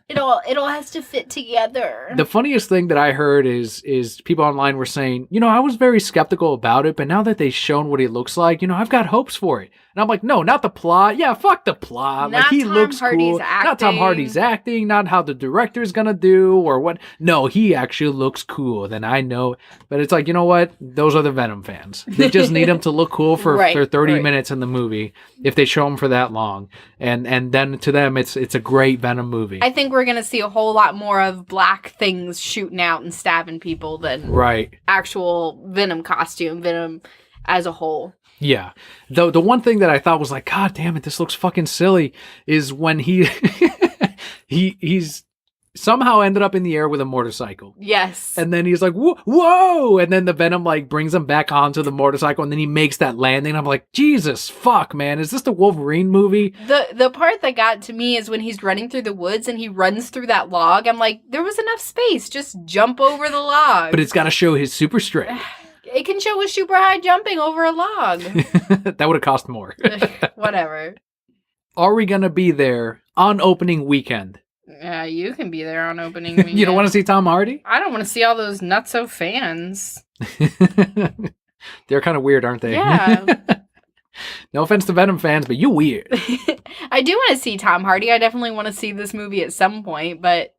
it all has to fit together. The funniest thing that I heard is people online were saying, I was very skeptical about it, but now that they've shown what he looks like, I've got hopes for it. And I'm like, no, not the plot. Yeah, fuck the plot. Not like he Tom looks Hardy's cool. acting. Not Tom Hardy's acting, not how the director's gonna do or what. No, he actually looks cool. Then I know. But it's like, you know what? Those are the Venom fans. They just need him to look cool for 30 minutes in the movie if they show him for that long. And then to them it's a great Venom movie. I think we're gonna see a whole lot more of black things shooting out and stabbing people than actual Venom costume, Venom as a whole. Yeah. The one thing that I thought was like, God damn it, this looks fucking silly, is when he's somehow ended up in the air with a motorcycle. Yes. And then he's like, whoa! And then the Venom brings him back onto the motorcycle and then he makes that landing. I'm like, Jesus fuck, man. Is this the Wolverine movie? The part that got to me is when he's running through the woods and he runs through that log. I'm like, there was enough space. Just jump over the log. But it's got to show his super strength. It can show his super high jumping over a log. That would have cost more. Whatever. Are we going to be there on opening weekend? Yeah, you can be there on opening weekend. You don't want to see Tom Hardy? I don't want to see all those nutso fans. They're kind of weird, aren't they? Yeah. No offense to Venom fans, but you weird. I do want to see Tom Hardy. I definitely want to see this movie at some point, but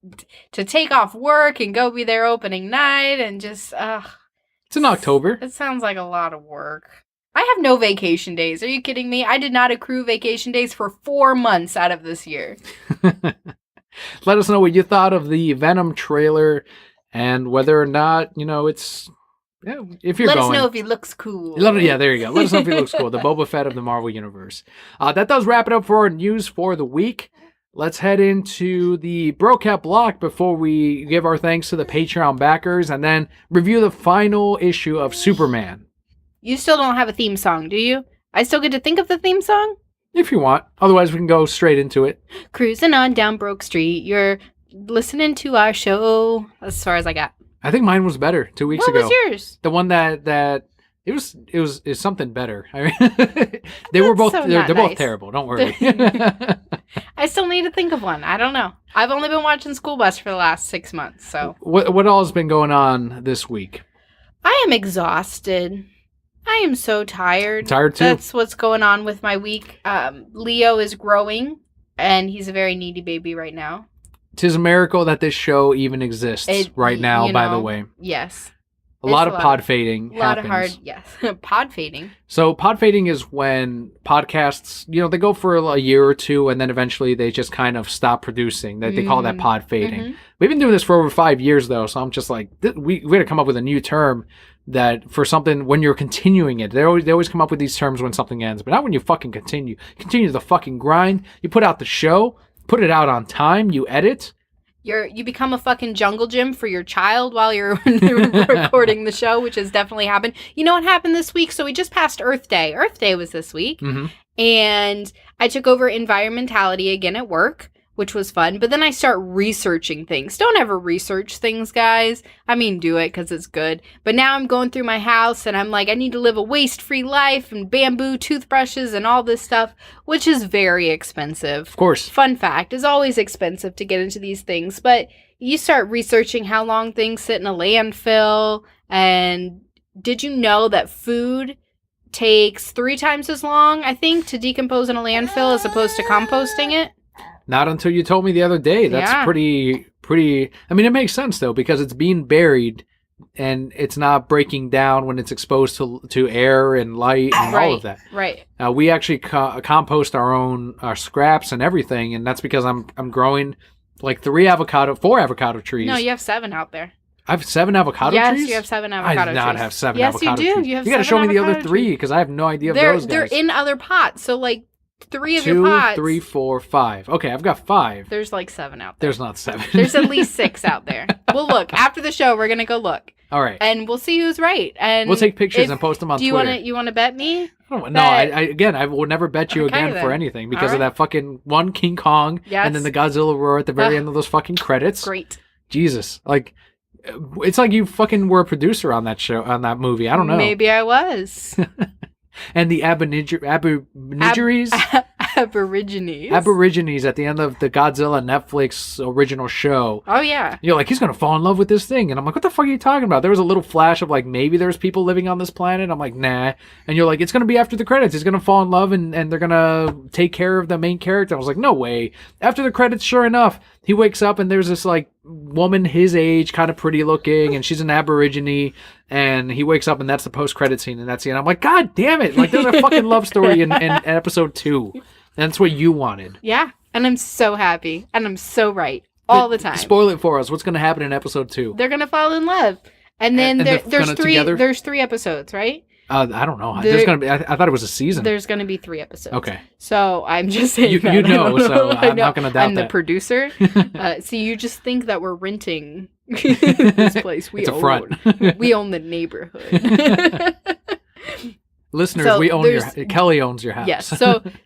to take off work and go be there opening night and just, it's in October. It sounds like a lot of work. I have no vacation days. Are you kidding me? I did not accrue vacation days for 4 months out of this year. Let us know what you thought of the Venom trailer and whether or not, it's... Yeah, if you're Let going. us know if he looks cool. Yeah, there you go. Let us know if he looks cool. The Boba Fett of the Marvel Universe. That does wrap it up for our news for the week. Let's head into the Brocat block before we give our thanks to the Patreon backers and then review the final issue of Superman. You still don't have a theme song, do you? I still get to think of the theme song? If you want. Otherwise, we can go straight into it. Cruising on down Broke Street. You're listening to our show. That's as far as I got. I think mine was better 2 weeks ago. What was yours? The one that... It was something better. I mean, they're both terrible. Don't worry. I still need to think of one. I don't know. I've only been watching School Bus for the last 6 months. So what all has been going on this week? I am exhausted. I am so tired. Tired too. That's what's going on with my week. Leo is growing, and he's a very needy baby right now. 'Tis a miracle that this show even exists right now. By the way, yes. A lot of pod fading happens. A lot of hard, yes. Pod fading. So pod fading is when podcasts, they go for a year or two and then eventually they just kind of stop producing. They call that pod fading. Mm-hmm. We've been doing this for over 5 years though, so I'm just like, we got to come up with a new term that for something when you're continuing it. They always come up with these terms when something ends, but not when you fucking continue. Continue the fucking grind. You put out the show, put it out on time, you edit. You become a fucking jungle gym for your child while you're recording the show, which has definitely happened. You know what happened this week? So we just passed Earth Day. Earth Day was this week. Mm-hmm. And I took over environmentality again at work, which was fun. But then I start researching things. Don't ever research things, guys. I mean, do it because it's good. But now I'm going through my house and I'm like, I need to live a waste-free life and bamboo toothbrushes and all this stuff, which is very expensive. Of course. Fun fact, it's always expensive to get into these things. But you start researching how long things sit in a landfill. And did you know that food takes 3 times as long, I think, to decompose in a landfill as opposed to composting it? Not until you told me the other day. That's pretty. I mean, it makes sense though because it's being buried and it's not breaking down when it's exposed to air and light and all of that. Right. We actually compost our scraps and everything, and that's because I'm growing like 4 avocado trees. No, you have 7 out there. I have 7 avocado trees? Yes, you have 7 avocado trees. I did not have 7 yes, avocado trees. Yes, you do. You have got to show me the other 3 because I have no idea of those guys. They're in other pots, so like 3 of 2, your pots. 3, 4, 5. Okay, I've got 5. There's like 7 out there. There's not 7. There's at least 6 out there. We'll look. After the show, we're going to go look. All right. And we'll see who's right. And we'll take pictures and post them on Twitter. You want to bet me? No, I will never bet you again for anything because of that fucking one King Kong and then the Godzilla roar at the very end of those fucking credits. Great. Jesus. Like, it's like you fucking were a producer on that show, on that movie. I don't know. Maybe I was. And the Aborigines at the end of the Godzilla Netflix original show. Oh, yeah. You're like, he's going to fall in love with this thing. And I'm like, what the fuck are you talking about? There was a little flash of like, maybe there's people living on this planet. I'm like, nah. And you're like, it's going to be after the credits. He's going to fall in love and they're going to take care of the main character. I was like, no way. After the credits, sure enough, he wakes up and there's this like woman his age, kind of pretty looking, and she's an Aborigine. And he wakes up and that's the post-credit scene and that's the end. I'm like, God damn it. Like, there's a fucking love story in episode 2. That's what you wanted. Yeah. And I'm so happy. And I'm so right. All the time. Spoil it for us. What's going to happen in episode 2? They're going to fall in love. And then there's 3 episodes, right? I don't know. There's going to be. I thought it was a season. There's going to be 3 episodes. Okay. So I'm just saying. You know, so I'm not going to doubt I'm the producer. So you just think that we're renting this place. We it's a front. We own the neighborhood. Listeners, so we own Kelli owns your house. Yes.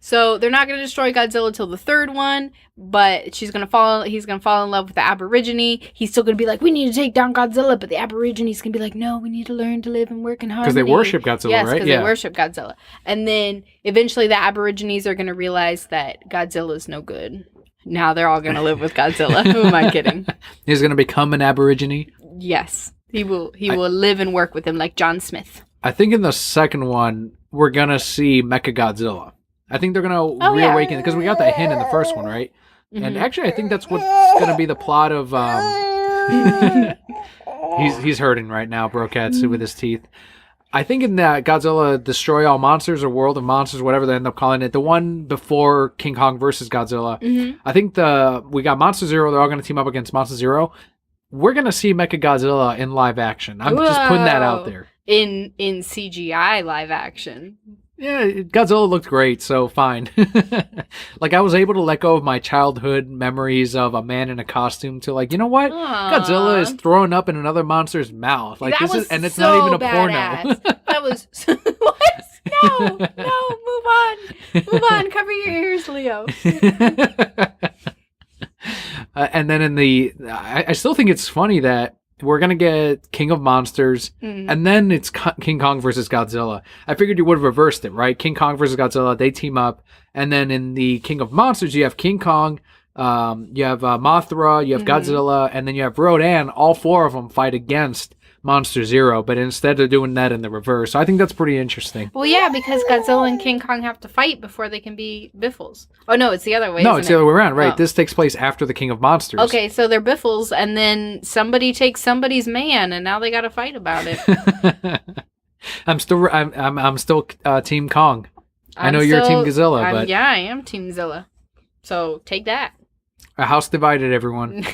So they're not going to destroy Godzilla till the 3rd one, but he's going to fall in love with the Aborigine. He's still going to be like, we need to take down Godzilla, but the Aborigine's going to be like, no, we need to learn to live and work in harmony. Because they worship Godzilla, yes, right? Because they worship Godzilla. And then eventually the Aborigines are going to realize that Godzilla's no good. Now they're all going to live with Godzilla. Who am I kidding? He's going to become an Aborigine? Yes. He will live and work with him like John Smith. I think in the second one, we're going to see Mechagodzilla. I think they're going to reawaken because we got that hint in the first one, right? Mm-hmm. And actually, I think that's what's going to be the plot of... he's hurting right now, Brokatsu, with his teeth. I think in that Godzilla Destroy All Monsters or World of Monsters, whatever they end up calling it, the one before King Kong versus Godzilla, I think we got Monster Zero. They're all going to team up against Monster Zero. We're going to see Mechagodzilla in live action. I'm just putting that out there. In CGI live action. Yeah, Godzilla looked great, so fine. Like, I was able to let go of my childhood memories of a man in a costume to, like, you know what? Godzilla is throwing up in another monster's mouth. Like, and it's not even a porno. That was what? No, move on, cover your ears, Leo. And then I still think it's funny that we're going to get King of Monsters, and then it's King Kong versus Godzilla. I figured you would have reversed it, right? King Kong versus Godzilla, they team up. And then in the King of Monsters, you have King Kong, you have Mothra, you have Godzilla, and then you have Rodan. All 4 of them fight against Monster Zero, but instead they're doing that in the reverse. So I think that's pretty interesting. Well, yeah, because Godzilla and King Kong have to fight before they can be Biffles. Oh, no, it's the other way, No, it's the other way around, right? Oh. This takes place after the King of Monsters. Okay, so they're Biffles, and then somebody takes somebody's man, and now they got to fight about it. I'm still Team Kong. I know you're Team Godzilla, but... Yeah, I am Team Zilla. So take that. A house divided, everyone.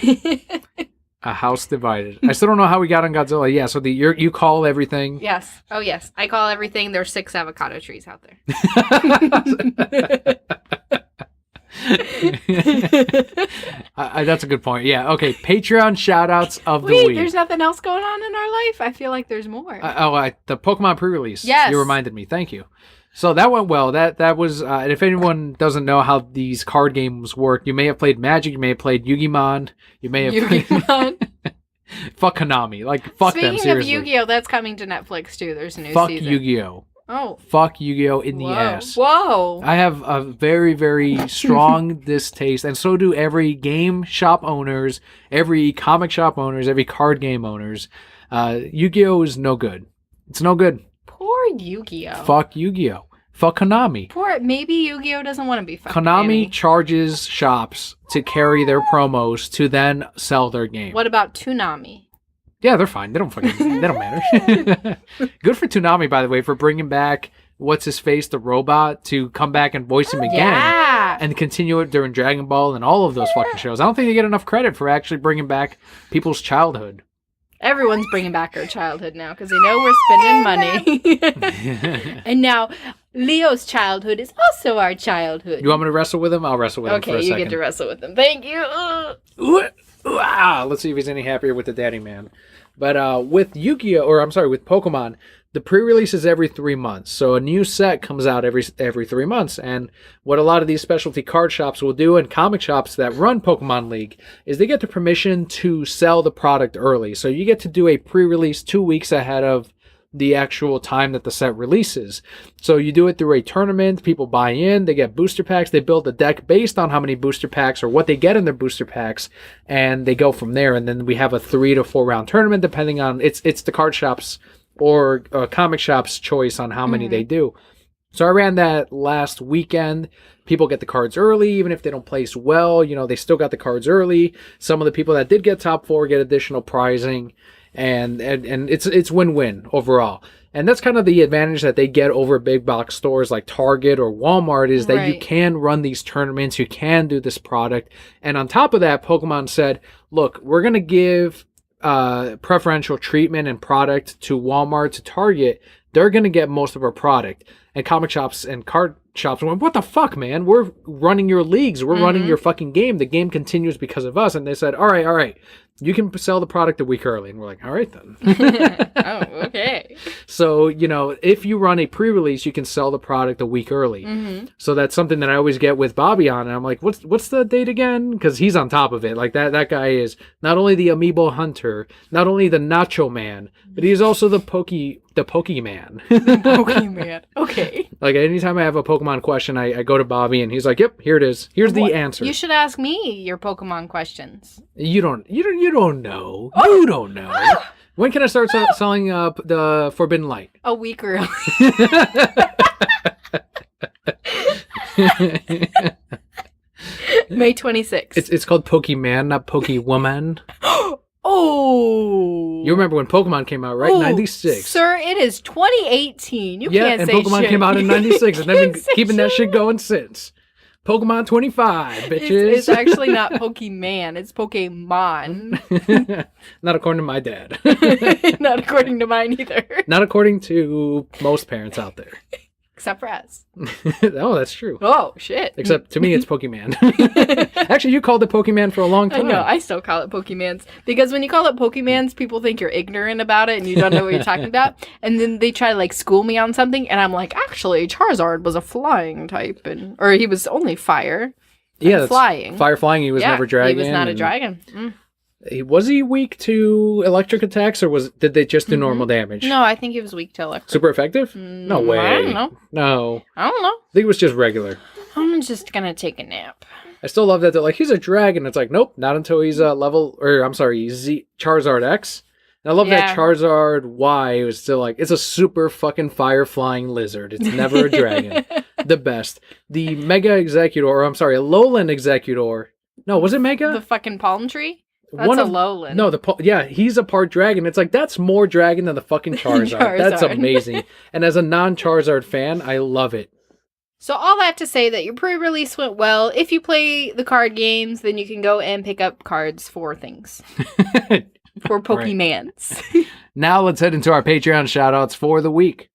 A house divided. I still don't know how we got on Godzilla. Yeah, so you call everything. Yes. Oh, yes. I call everything. There's 6 avocado trees out there. That's a good point. Yeah. Okay. Patreon shout-outs of the week. There's nothing else going on in our life? I feel like there's more. The Pokemon pre-release. Yes. You reminded me. Thank you. So that went well. That was, and if anyone doesn't know how these card games work, you may have played Magic, you may have played Yu-Gi-Mon, you may have Yu-Gi-Mon. Fuck Konami. Like, fuck them, seriously. Speaking of Yu-Gi-Oh, that's coming to Netflix, too. There's a new season. Fuck Yu-Gi-Oh. Oh. Fuck Yu-Gi-Oh in the ass. Whoa. I have a very, very strong distaste, and so do every game shop owners, every comic shop owners, every card game owners. Yu-Gi-Oh is no good. It's no good. Poor Yu-Gi-Oh. Fuck Yu-Gi-Oh. Fuck Konami. Maybe Yu-Gi-Oh doesn't want to be fucked. Konami charges shops to carry their promos to then sell their game. What about Toonami? Yeah, they're fine. They don't matter. Good for Toonami, by the way, for bringing back what's-his-face, the robot, to come back and voice him again. Yeah. And continue it during Dragon Ball and all of those fucking shows. I don't think they get enough credit for actually bringing back people's childhood. Everyone's bringing back our childhood now because they know we're spending money. And now Leo's childhood is also our childhood. You want me to wrestle with him? I'll wrestle with him for a second. Okay, you get to wrestle with him. Thank you. Let's see if he's any happier with the daddy man. But with Yu-Gi-Oh, or I'm sorry, with Pokemon, the pre-release is every 3 months. So a new set comes out every 3 months. And what a lot of these specialty card shops will do, and comic shops that run Pokemon League, is they get the permission to sell the product early. So you get to do a pre-release 2 weeks ahead of the actual time that the set releases. So you do it through a tournament, people buy in, they get booster packs, they build a deck based on how many booster packs or what they get in their booster packs, and they go from there. And then we have a 3 to 4 round tournament depending on, it's the card shops or comic shop's choice on how many they do. So I ran that last weekend. People get the cards early, even if they don't place well, they still got the cards early. Some of the people that did get top 4 get additional prizing. And it's win-win overall. And that's kind of the advantage that they get over big box stores like Target or Walmart, is that you can run these tournaments, you can do this product. And on top of that, Pokemon said, look, we're going to give preferential treatment and product to Walmart, to Target. They're going to get most of our product. And comic shops and card shops went, what the fuck, man? We're running your leagues. We're running your fucking game. The game continues because of us. And they said, all right. You can sell the product a week early. And we're like, all right, then. Oh, okay. So, if you run a pre-release, you can sell the product a week early. So that's something that I always get with Bobby on. And I'm like, what's the date again? Because he's on top of it. Like that guy is not only the amiibo hunter, not only the nacho man, but he's also the Pokemon. The Pokemon. Okay. Like anytime I have a Pokemon question, I go to Bobby and he's like, yep, here it is. Here's the answer. You should ask me your Pokemon questions. You don't know. You don't know. When can I start selling the Forbidden Light? A week early. May 26th. It's called Pokemon, not Pokewoman. Oh. You remember when Pokemon came out, right? 96. Sir, it is 2018. You can't say Pokemon shit. came out in 96, and they've been keeping that shit going since. Pokemon 25, bitches. It's actually not Pokemon. It's Pokemon. Not according to my dad. Not according to mine either. Not according to most parents out there. Except for us. Oh, that's true. Oh, shit. Except to me, it's Pokemon. Actually, you called it Pokemon for a long time. I know. I still call it Pokemons. Because when you call it Pokemons, people think you're ignorant about it and you don't know what you're talking about. And then they try to school me on something. And I'm like, actually, Charizard was a flying type. Or he was only fire. Yeah, flying. Fire flying. He was never dragon. He was not a dragon. Was he weak to electric attacks, or did they just do normal damage? No, I think he was weak to electric. Super effective? No way. I don't know. No. I don't know. I think it was just regular. I'm just gonna take a nap. I still love that they're like, he's a dragon. It's like, nope, not until he's Charizard X. And I love that Charizard Y was still like, it's a super fucking fire flying lizard. It's never a dragon. The best. The Mega Executor, a Lowland Executor. No, was it Mega? The fucking palm tree? That's a Lowland. No, he's a part dragon. It's like, that's more dragon than the fucking Charizard. That's amazing. And as a non-Charizard fan, I love it. So all that to say that your pre-release went well. If you play the card games, then you can go and pick up cards for things. For Pokemans. Right. Now let's head into our Patreon shoutouts for the week.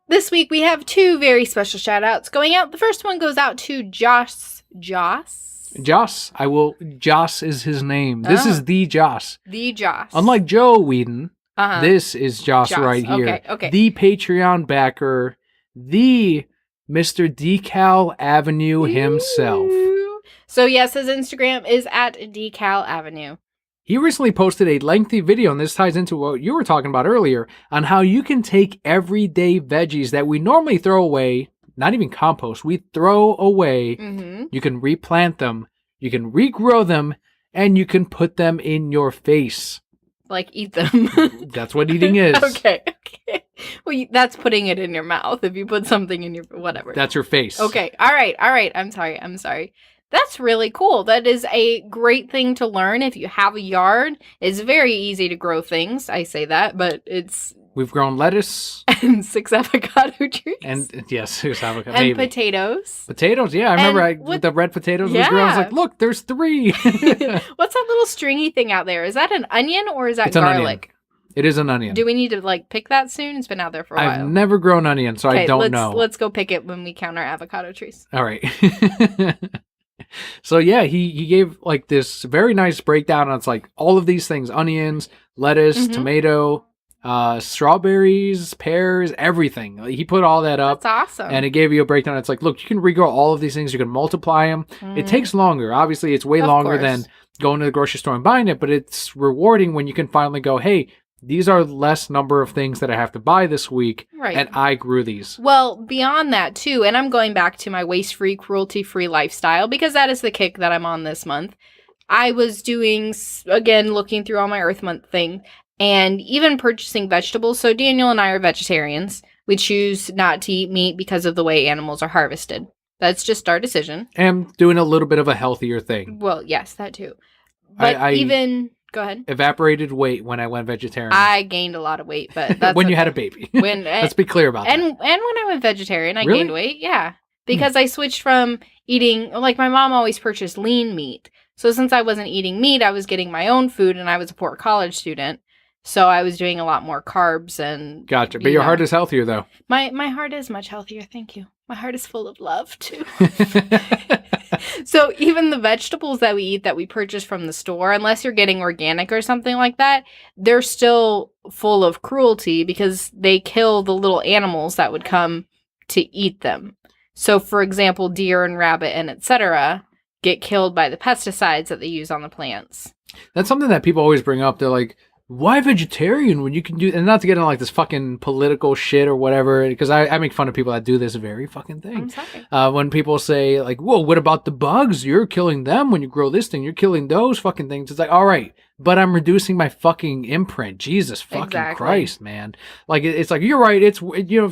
This week we have 2 very special shout-outs going out. The first one goes out to Joss. Joss is his name. This is the Joss. The Joss. Unlike Joe Whedon, this is Joss right here. Okay. The Patreon backer, the Mr. Decal Avenue himself. So yes, his Instagram is at Decal Avenue. He recently posted a lengthy video, and this ties into what you were talking about earlier, on how you can take everyday veggies that we normally throw away, not even compost, we throw away, you can replant them, you can regrow them, and you can put them in your face. Like eat them. That's what eating is. Okay. Well, that's putting it in your mouth. If you put something in your, whatever. That's your face. Okay. All right. I'm sorry. That's really cool. That is a great thing to learn if you have a yard. It's very easy to grow things. I say that, but we've grown lettuce. And 6 avocado trees. And yes, 6 avocado. And maybe. potatoes. Potatoes, yeah. I remember with the red potatoes was growing. I was like, look, there's 3. What's that little stringy thing out there? Is that an onion or is that garlic? It is an onion. Do we need to pick that soon? It's been out there for a while. I've never grown onion, so I don't know. Let's go pick it when we count our avocado trees. All right. So yeah, he gave like this very nice breakdown on it's like all of these things: onions, lettuce, tomato, strawberries, pears, everything. Like, he put all that up. That's awesome. And it gave you a breakdown. It's like, look, you can regrow all of these things. You can multiply them. It takes longer. Obviously, it's way longer than going to the grocery store and buying it, but it's rewarding when you can finally go, hey, these are less number of things that I have to buy this week, and I grew these. Well, beyond that, too, and I'm going back to my waste-free, cruelty-free lifestyle, because that is the kick that I'm on this month. I was doing, again, looking through all my Earth Month thing, and even purchasing vegetables. So Daniel and I are vegetarians. We choose not to eat meat because of the way animals are harvested. That's just our decision. And doing a little bit of a healthier thing. Well, yes, that too. But go ahead. Evaporated weight when I went vegetarian. I gained a lot of weight, but that's when you had a baby. Let's be clear about that. And when I went vegetarian, I gained weight. Yeah, because I switched from eating, like my mom always purchased lean meat. So since I wasn't eating meat, I was getting my own food, and I was a poor college student, so I was doing a lot more carbs and. Gotcha, but your heart is healthier though. My heart is much healthier. Thank you. My heart is full of love too. So even the vegetables that we eat that we purchase from the store, unless you're getting organic or something like that, they're still full of cruelty because they kill the little animals that would come to eat them. So for example, deer and rabbit and etc. get killed by the pesticides that they use on the plants. That's something that people always bring up. They're like, why vegetarian when you can do, and not to get into like this fucking political shit or whatever, because I make fun of people that do this very fucking thing. I'm sorry. When people say like, whoa, what about the bugs? You're killing them when you grow this thing. You're killing those fucking things. It's like, all right, but I'm reducing my fucking imprint. Jesus fucking Christ, man. Like, it's like, you're right. It's,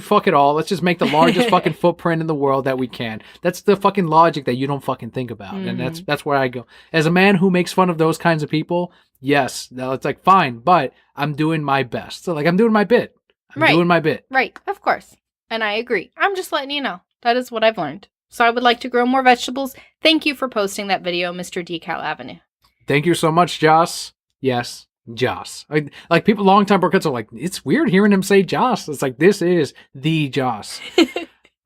fuck it all. Let's just make the largest fucking footprint in the world that we can. That's the fucking logic that you don't fucking think about. And that's where I go. As a man who makes fun of those kinds of people, yes, it's like, fine, but I'm doing my best. So, like, I'm doing my bit. I'm doing my bit. Right, of course. And I agree. I'm just letting you know. That is what I've learned. So I would like to grow more vegetables. Thank you for posting that video, Mr. Decal Avenue. Thank you so much, Joss. Yes, Joss. Like people, longtime Burkutts are like, it's weird hearing him say Joss. It's like, this is the Joss.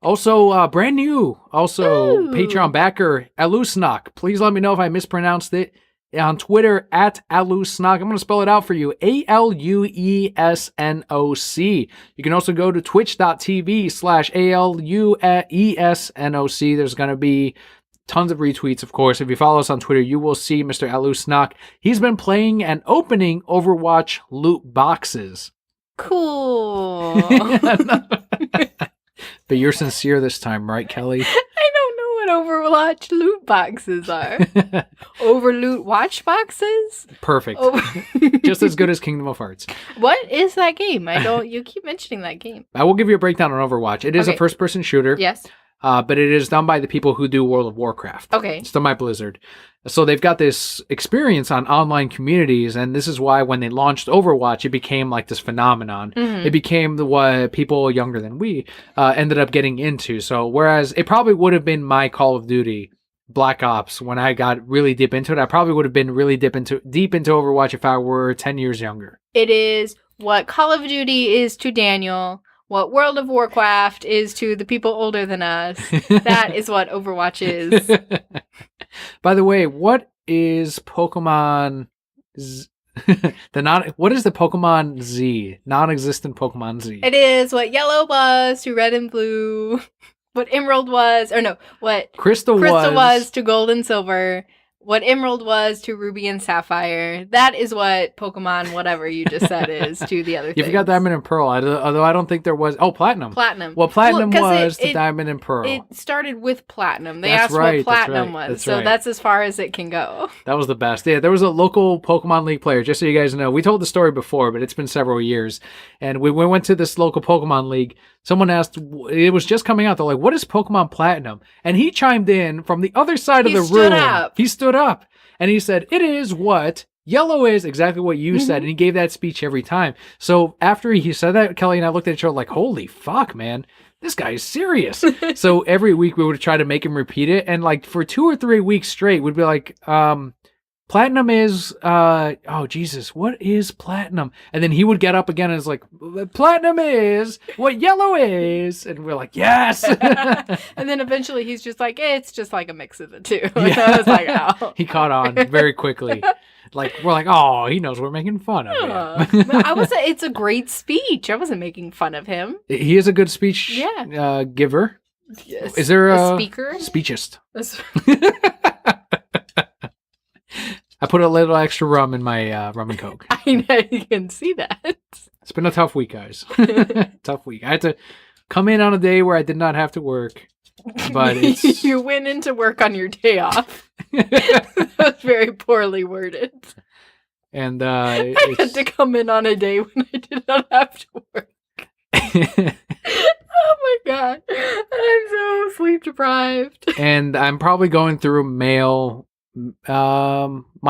Also, brand new, Patreon backer, Alusnak. Please let me know if I mispronounced it. On Twitter, @Alusnock. I'm going to spell it out for you. ALUESNOC. You can also go to twitch.tv/ALUESNOC. There's going to be tons of retweets, of course. If you follow us on Twitter, you will see Mr. Alusnock. He's been playing and opening Overwatch loot boxes. Cool. But you're sincere this time, right, Kelly? I don't know what Overwatch loot boxes are. Overloot watch boxes? Perfect. Just as good as Kingdom of Hearts. What is that game? You keep mentioning that game. I will give you a breakdown on Overwatch. It is a first-person shooter. Yes. But it is done by the people who do World of Warcraft. Okay. It's done by Blizzard. So they've got this experience on online communities, and this is why when they launched Overwatch, it became like this phenomenon. It became what people younger than we ended up getting into. So whereas it probably would have been my Call of Duty Black Ops when I got really deep into it, I probably would have been really deep into Overwatch if I were 10 years younger. It is what Call of Duty is to Daniel, what World of Warcraft is to the people older than us. That is what Overwatch is. By the way, what is Pokemon what is the Pokemon Z? Non-existent Pokemon Z. It is what yellow was to red and blue. What emerald was, what crystal was to gold and silver. What emerald was to ruby and sapphire. That is what Pokemon, whatever you just said, is to the other things. You forgot diamond and pearl, although I don't think there was... Oh, platinum. Platinum. Well, platinum was to diamond and pearl. It started with platinum. They asked what platinum was, so that's as far as it can go. That was the best. Yeah, there was a local Pokemon League player, just so you guys know. We told the story before, but it's been several years. And we went to this local Pokemon League. Someone asked, it was just coming out, they're like, what is Pokemon Platinum? And he chimed in from the other side of the room. He stood up. And he said, it is what yellow is, exactly what you said. And he gave that speech every time. So after he said that, Kelly and I looked at each other like, holy fuck, man. This guy is serious. So every week we would try to make him repeat it. And like for 2 or 3 weeks straight, we'd be like, Platinum is, oh, Jesus, what is platinum? And then he would get up again and it's like, platinum is what yellow is. And we're like, yes. And then eventually he's just like, it's just like a mix of the two. Yeah. I was like, oh. He caught on very quickly. Like, we're like, oh, he knows we're making fun of him. It's a great speech. I wasn't making fun of him. He is a good speech giver. Yes. Is there a speaker? Speechist. I put a little extra rum in my rum and Coke. I know, you can see that. It's been a tough week, guys. Tough week. I had to come in on a day where I did not have to work. But it's... You went into work on your day off. That was very poorly worded. And I had to come in on a day when I did not have to work. Oh my god. I'm so sleep deprived. And I'm probably going through my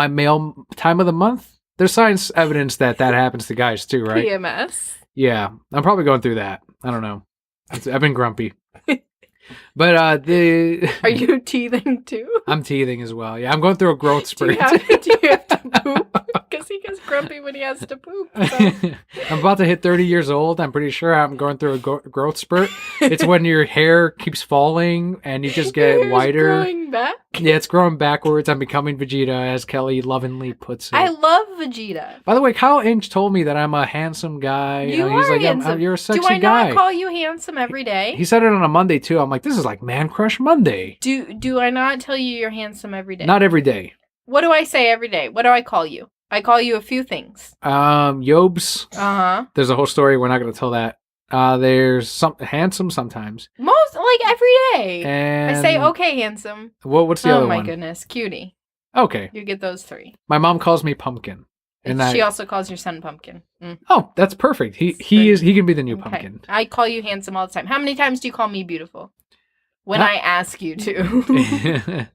mail time of the month. There's science evidence that happens to guys too, right? PMS. Yeah, I'm probably going through that. I don't know. I've been grumpy. But Are you teething too? I'm teething as well. Yeah, I'm going through a growth spurt. Do you have to poop? Because he gets grumpy when he has to poop. So. I'm about to hit 30 years old. I'm pretty sure I'm going through a growth spurt. It's when your hair keeps falling and you just get whiter. Growing back? Yeah, it's growing backwards. I'm becoming Vegeta, as Kelly lovingly puts it. I love Vegeta. By the way, Kyle Inch told me that I'm a handsome guy. You he's are like, handsome. You're a sexy guy. Do I guy. not call you handsome every day? He said it on a Monday too. I'm like, this is like Man Crush Monday. Do I not tell you you're handsome every day? Not every day. What do I say every day? What do I call you? I call you a few things. Yobes. Uh-huh. There's a whole story. We're not going to tell that. There's some handsome sometimes. Most, like, every day. And I say, okay, handsome. What's the other one? Oh, my goodness. Cutie. Okay. You get those three. My mom calls me Pumpkin. And she also calls your son Pumpkin. Mm. Oh, that's perfect. He can be the new Pumpkin. I call you handsome all the time. How many times do you call me beautiful? When I ask you to.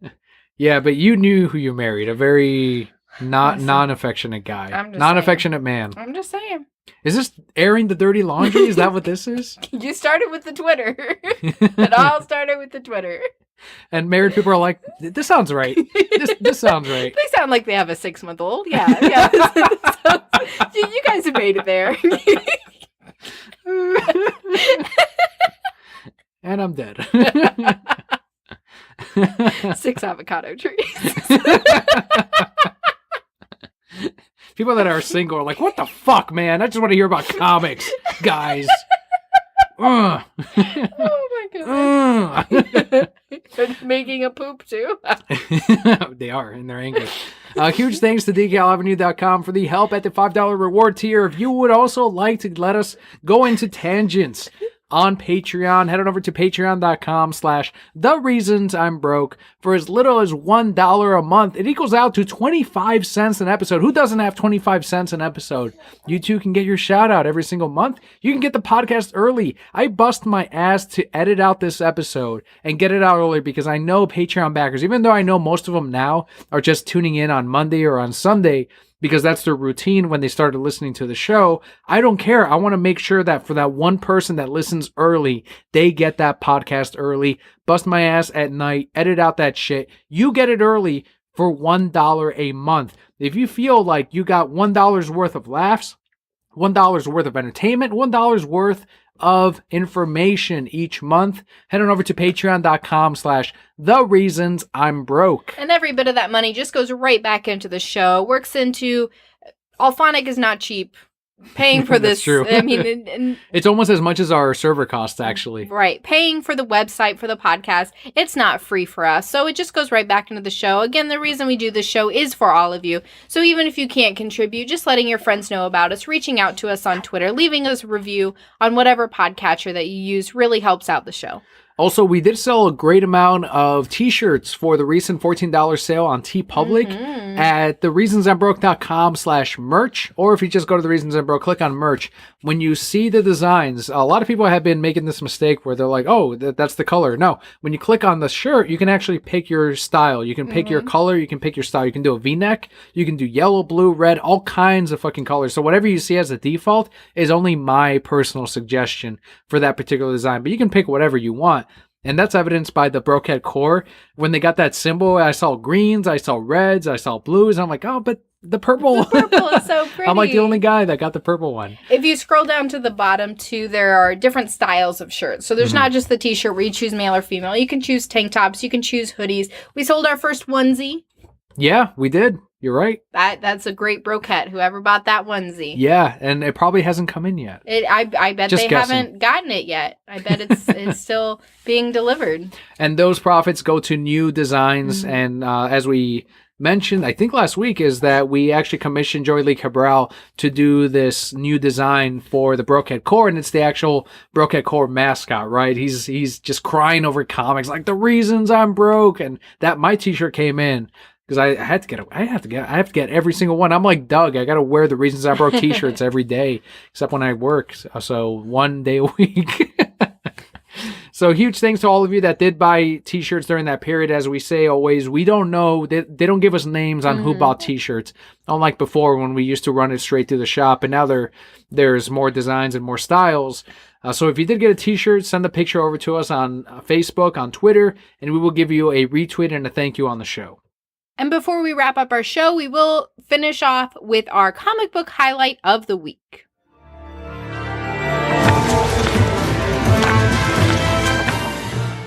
Yeah, but you knew who you married. A very non-affectionate guy. Non-affectionate man. I'm just saying. Is this airing the dirty laundry? Is that what this is? You started with the Twitter. It all started with the Twitter. And married people are like, this sounds right. This sounds right. They sound like they have a 6-month-old. Yeah. You guys have made it there. And I'm dead. 6 avocado trees. People that are single are like, what the fuck, man? I just want to hear about comics, guys. Oh my goodness. They're making a poop too. They are in their anger. Huge thanks to decalavenue.com for the help at the $5 reward tier. If you would also like to let us go into tangents on Patreon, head on over to patreon.com/thereasonsimbroke. For as little as $1 a month, it equals out to 25 cents an episode. Who doesn't have 25 cents an episode? You too can get your shout out every single month. You can get the podcast early. I bust my ass to edit out this episode and get it out early because I know Patreon backers, even though I know most of them now are just tuning in on Monday or on Sunday, because that's their routine when they started listening to the show. I don't care. I want to make sure that for that one person that listens early, they get that podcast early. Bust my ass at night, edit out that shit. You get it early for $1 a month. If you feel like you got $1 worth of laughs, $1 worth of entertainment, $1 worth of information each month, head on over to patreon.com/thereasonsimbroke. And every bit of that money just goes right back into the show. Works into... Alphonic is not cheap. Paying for this... True. I mean... It's almost as much as our server costs, actually. Right. Paying for the website, for the podcast, it's not free for us. So it just goes right back into the show. Again, the reason we do this show is for all of you. So even if you can't contribute, just letting your friends know about us, reaching out to us on Twitter, leaving us a review on whatever podcatcher that you use really helps out the show. Also, we did sell a great amount of t-shirts for the recent $14 sale on TeePublic at thereasonsimbroke.com/merch. Or if you just go to The Reasons I'm Broke, click on merch. When you see the designs, a lot of people have been making this mistake where they're like, oh, that's the color. No, when you click on the shirt, you can actually pick your style. You can pick your color. You can pick your style. You can do a V-neck. You can do yellow, blue, red, all kinds of fucking colors. So whatever you see as a default is only my personal suggestion for that particular design. But you can pick whatever you want. And that's evidenced by the Brokehead core. When they got that symbol, I saw greens, I saw reds, I saw blues. I'm like, oh, but the purple. The purple is so pretty. I'm like the only guy that got the purple one. If you scroll down to the bottom too, there are different styles of shirts. So there's not just the t-shirt where you choose male or female. You can choose tank tops. You can choose hoodies. We sold our first onesie. Yeah, we did. You're right. That's a great broquette. Whoever bought that onesie. Yeah, and it probably hasn't come in yet. I bet Just they guessing. haven't gotten it yet. I bet it's still being delivered. And those profits go to new designs. And as we mentioned, I think last week, is that we actually commissioned Joey Lee Cabral to do this new design for the Brokehead core, and it's the actual Brokehead core mascot, right? He's just crying over comics, like the reasons I'm broke, and that my t-shirt came in. Because I have to get every single one. I'm like Doug. I got to wear the Reasons I Broke t-shirts every day, except when I work. So one day a week. So huge thanks to all of you that did buy t-shirts during that period. As we say always, we don't know. They don't give us names on who bought t-shirts. Unlike before when we used to run it straight through the shop. And now there's more designs and more styles. So if you did get a t-shirt, send a picture over to us on Facebook, on Twitter, and we will give you a retweet and a thank you on the show. And before we wrap up our show, we will finish off with our comic book highlight of the week.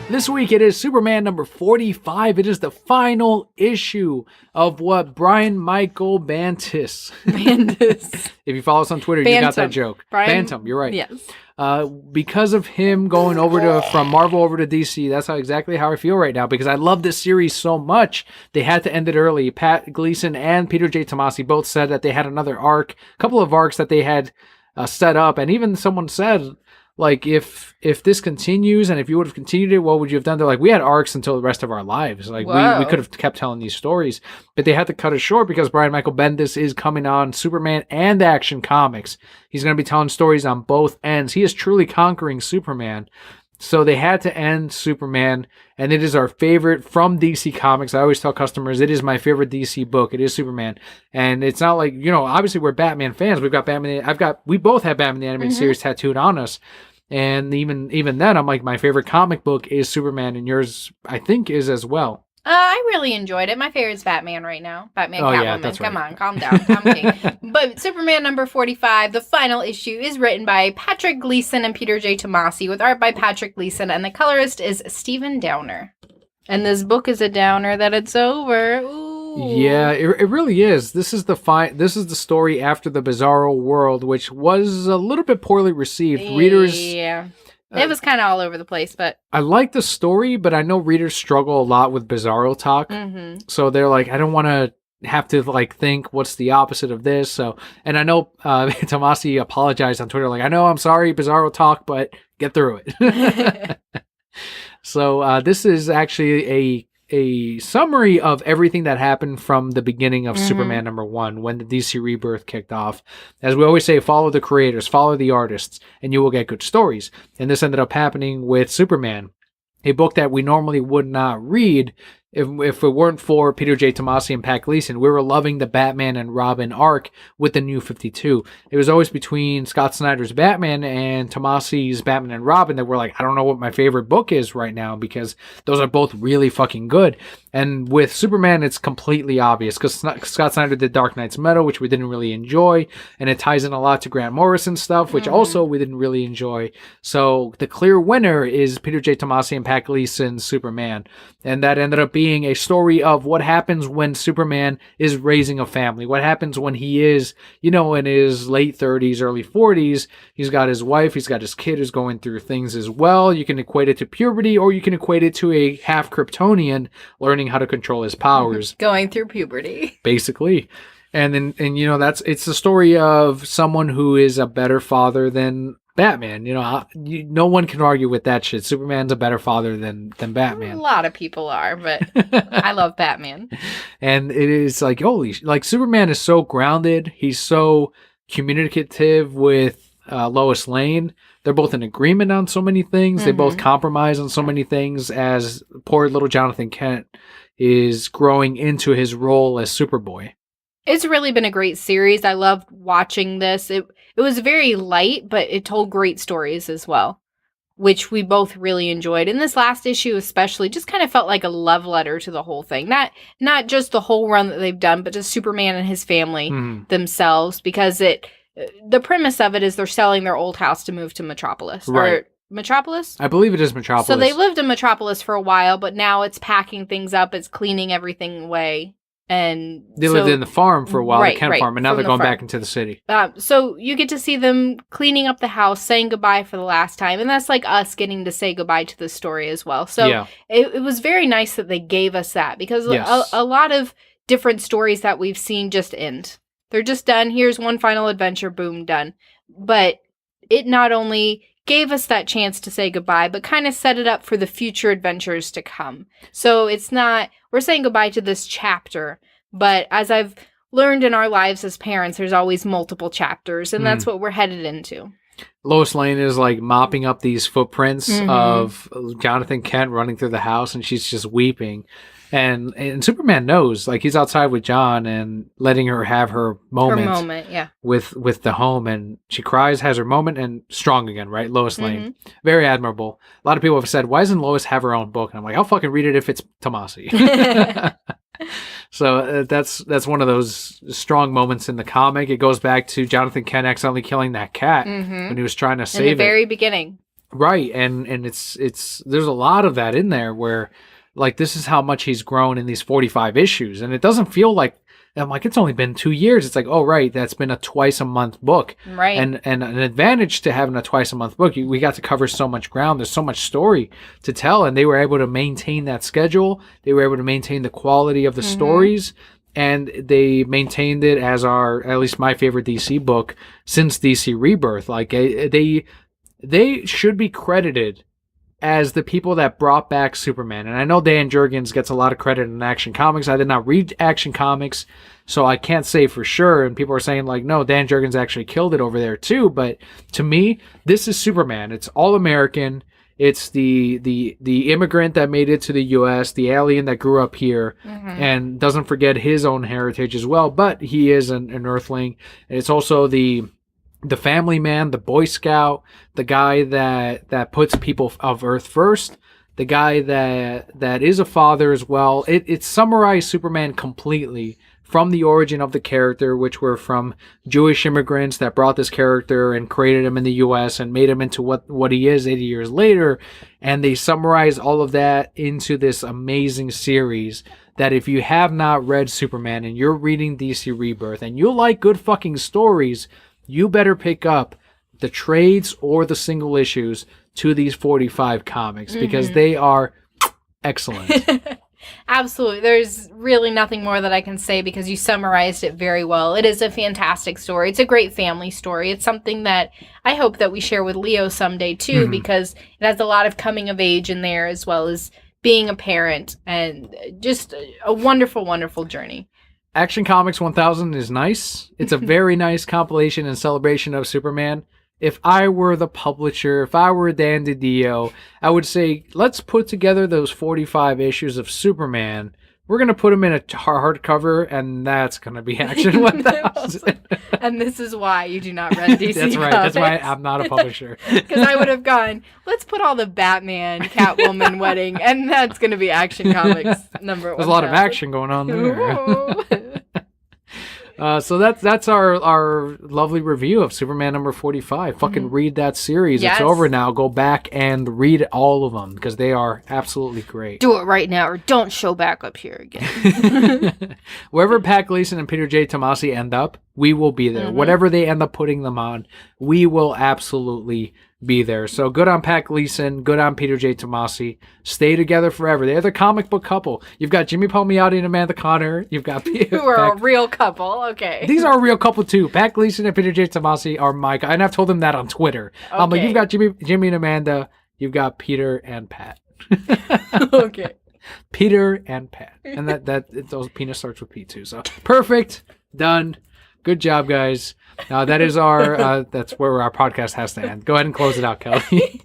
This week it is Superman number 45. It is the final issue of what Brian Michael Bendis. If you follow us on Twitter, you got that joke. Bantam, you're right. Yes. Because of him going over from Marvel over to DC, that's exactly how I feel right now, because I love this series so much. They had to end it early. Pat Gleason and Peter J. Tomasi both said that they had another arc, a couple of arcs that they had set up, and even someone said, like, if this continues and if you would have continued it, what would you have done? They're like, we had arcs until the rest of our lives. Like, we could have kept telling these stories, but they had to cut it short because Brian Michael Bendis is coming on Superman and Action Comics. He's going to be telling stories on both ends. He is truly conquering Superman. So they had to end Superman, and it is our favorite from DC Comics. I always tell customers, it is my favorite DC book. It is Superman. And it's not like, obviously we're Batman fans. We've got Batman. We both have Batman the Animated Series tattooed on us. And even then, I'm like, my favorite comic book is Superman, and yours, I think, is as well. I really enjoyed it. My favorite's Batman right now. Batman, Catwoman. Yeah, that's Come right. on, calm down. Tom King. But Superman number 45, the final issue, is written by Patrick Gleason and Peter J. Tomasi, with art by Patrick Gleason, and the colorist is Stephen Downer. And this book is a downer that it's over. Ooh. Yeah, it really is. This is the story after the Bizarro World, which was a little bit poorly received. Readers. Yeah. It was kind of all over the place, but I like the story, but I know readers struggle a lot with Bizarro talk. So they're like, I don't want to have to think what's the opposite of this. So, and I know Tomasi apologized on Twitter, like, I know, I'm sorry, Bizarro talk, but get through it. So this is actually a summary of everything that happened from the beginning of Superman number 1, when the DC Rebirth kicked off. As we always say, follow the creators, follow the artists, and you will get good stories. And this ended up happening with Superman, a book that we normally would not read if it weren't for Peter J. Tomasi and Pat Gleason. We were loving the Batman and Robin arc with the New 52. It was always between Scott Snyder's Batman and Tomasi's Batman and Robin that we're like, I don't know what my favorite book is right now, because those are both really fucking good. And with Superman, it's completely obvious, because Scott Snyder did Dark Knight's Metal, which we didn't really enjoy, and it ties in a lot to Grant Morrison stuff, which also we didn't really enjoy. So the clear winner is Peter J. Tomasi and Pat Gleason's Superman. And that ended up being a story of what happens when Superman is raising a family. What happens when he is, in his late 30s, early 40s. He's got his wife, he's got his kid who's going through things as well. You can equate it to puberty, or you can equate it to a half Kryptonian learning how to control his powers. Going through puberty. Basically. And it's the story of someone who is a better father than Batman. No one can argue with that shit. Superman's a better father than Batman. A lot of people are, but I love Batman. And it is like, Superman is so grounded. He's so communicative with Lois Lane. They're both in agreement on so many things. They both compromise on so many things, as poor little Jonathan Kent is growing into his role as Superboy. It's really been a great series. I loved watching this. It was very light, but it told great stories as well. which we both really enjoyed. And this last issue especially just kind of felt like a love letter to the whole thing. Not just the whole run that they've done, but just Superman and his family themselves, because the premise of it is they're selling their old house to move to Metropolis. Right. Or Metropolis? I believe it is Metropolis. So they lived in Metropolis for a while, but now it's packing things up, it's cleaning everything away. And they lived in the farm for a while, the Kent farm, and now they're going back into the city. So you get to see them cleaning up the house, saying goodbye for the last time, and that's like us getting to say goodbye to the story as well. So it was very nice that they gave us that, because a lot of different stories that we've seen just end. They're just done. Here's one final adventure, boom, done. But it not only gave us that chance to say goodbye, but kind of set it up for the future adventures to come. So it's not, we're saying goodbye to this chapter, but as I've learned in our lives as parents, there's always multiple chapters, and that's what we're headed into. Lois Lane is like mopping up these footprints of Jonathan Kent running through the house, and she's just weeping. And Superman knows, like, he's outside with John and letting her have her moment, with the home, and she cries, has her moment, and strong again, right? Lois Lane. Very admirable. A lot of people have said, why doesn't Lois have her own book? And I'm like, I'll fucking read it if it's Tomasi. So that's one of those strong moments in the comic. It goes back to Jonathan Kent accidentally killing that cat when he was trying to save it. In the very beginning. Right, and it's there's a lot of that in there where, like, this is how much he's grown in these 45 issues. And it doesn't feel like, I'm like, it's only been 2 years. It's like, oh, right, that's been a twice-a-month book. Right. And an advantage to having a twice-a-month book, we got to cover so much ground. There's so much story to tell. And they were able to maintain that schedule. They were able to maintain the quality of the stories. And they maintained it as at least my favorite DC book since DC Rebirth. Like, they should be credited as the people that brought back Superman. And I know Dan Jurgens gets a lot of credit in Action Comics. I did not read Action Comics, so I can't say for sure. And people are saying, like, no, Dan Jurgens actually killed it over there too. But to me, this is Superman. It's all American. It's the immigrant that made it to the U.S., the alien that grew up here, and doesn't forget his own heritage as well. But he is an Earthling. And it's also the family man, the Boy Scout, the guy that puts people of Earth first, the guy that is a father as well. It summarized Superman completely from the origin of the character, which were from Jewish immigrants that brought this character and created him in the U.S. and made him into what he is 80 years later. And they summarized all of that into this amazing series that if you have not read Superman and you're reading DC Rebirth and you like good fucking stories, you better pick up the trades or the single issues to these 45 comics because they are excellent. Absolutely. There's really nothing more that I can say because you summarized it very well. It is a fantastic story. It's a great family story. It's something that I hope that we share with Leo someday too, because it has a lot of coming of age in there as well as being a parent, and just a wonderful, wonderful journey. Action Comics 1000 is nice. It's a very nice compilation and celebration of Superman. If I were the publisher, if I were Dan DiDio, I would say, let's put together those 45 issues of Superman. We're going to put them in a hardcover, and that's going to be Action 1000. And this is why you do not run DC That's right. Comics. That's why I'm not a publisher. Because I would have gone, let's put all the Batman, Catwoman wedding, and that's going to be Action Comics number 1. There's a lot of action going on there. So that's our lovely review of Superman number 45. Fucking read that series. Yes. It's over now. Go back and read all of them because they are absolutely great. Do it right now or don't show back up here again. Wherever Pat Gleason and Peter J. Tomasi end up, we will be there. Whatever they end up putting them on, we will absolutely be there. So good on Pat Gleason, good on Peter J. Tomasi. Stay together forever. They're the comic book couple. You've got Jimmy Palmiotti and Amanda Conner. You've got who are a real couple. Okay. These are a real couple too. Pat Gleason and Peter J. Tomasi are my, and I've told them that on Twitter. Okay. Like, you've got Jimmy and Amanda. You've got Peter and Pat. Okay. Peter and Pat. And those penis starts with P too. So perfect. Done. Good job, guys. That is that's where our podcast has to end. Go ahead and close it out, Kelly.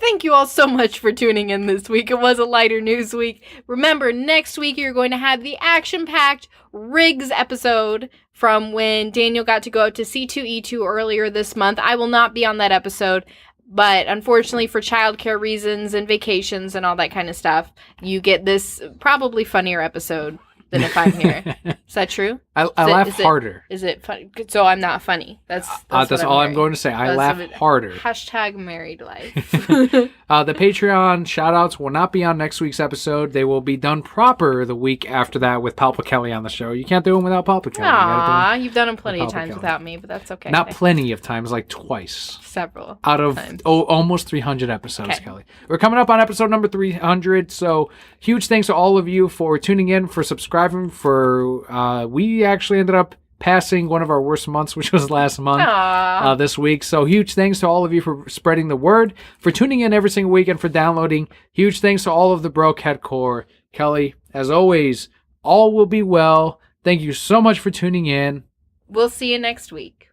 Thank you all so much for tuning in this week. It was a lighter news week. Remember, next week you're going to have the action-packed Riggs episode from when Daniel got to go up to C2E2 earlier this month. I will not be on that episode, But unfortunately, for childcare reasons and vacations and all that kind of stuff, you get this probably funnier episode than if I'm here. Is that true? I laugh harder. Is it funny? So I'm not funny. That's all I'm going to say. I laugh harder. Hashtag married life. The Patreon shoutouts will not be on next week's episode. They will be done proper the week after that with Palpa Kelly on the show. You can't do them without Palpa Kelly. Aww, you've done them plenty of times without me, but that's okay. Not plenty of times, like twice. Several. Out of almost 300 episodes, Kelly. We're coming up on episode number 300, so huge thanks to all of you for tuning in, for subscribing, we actually ended up passing one of our worst months, which was last month, this week. So huge thanks to all of you for spreading the word, for tuning in every single week, and for downloading. Huge thanks to all of the Brokehead Core. Kelly, as always, all will be well. Thank you so much for tuning in. We'll see you next week.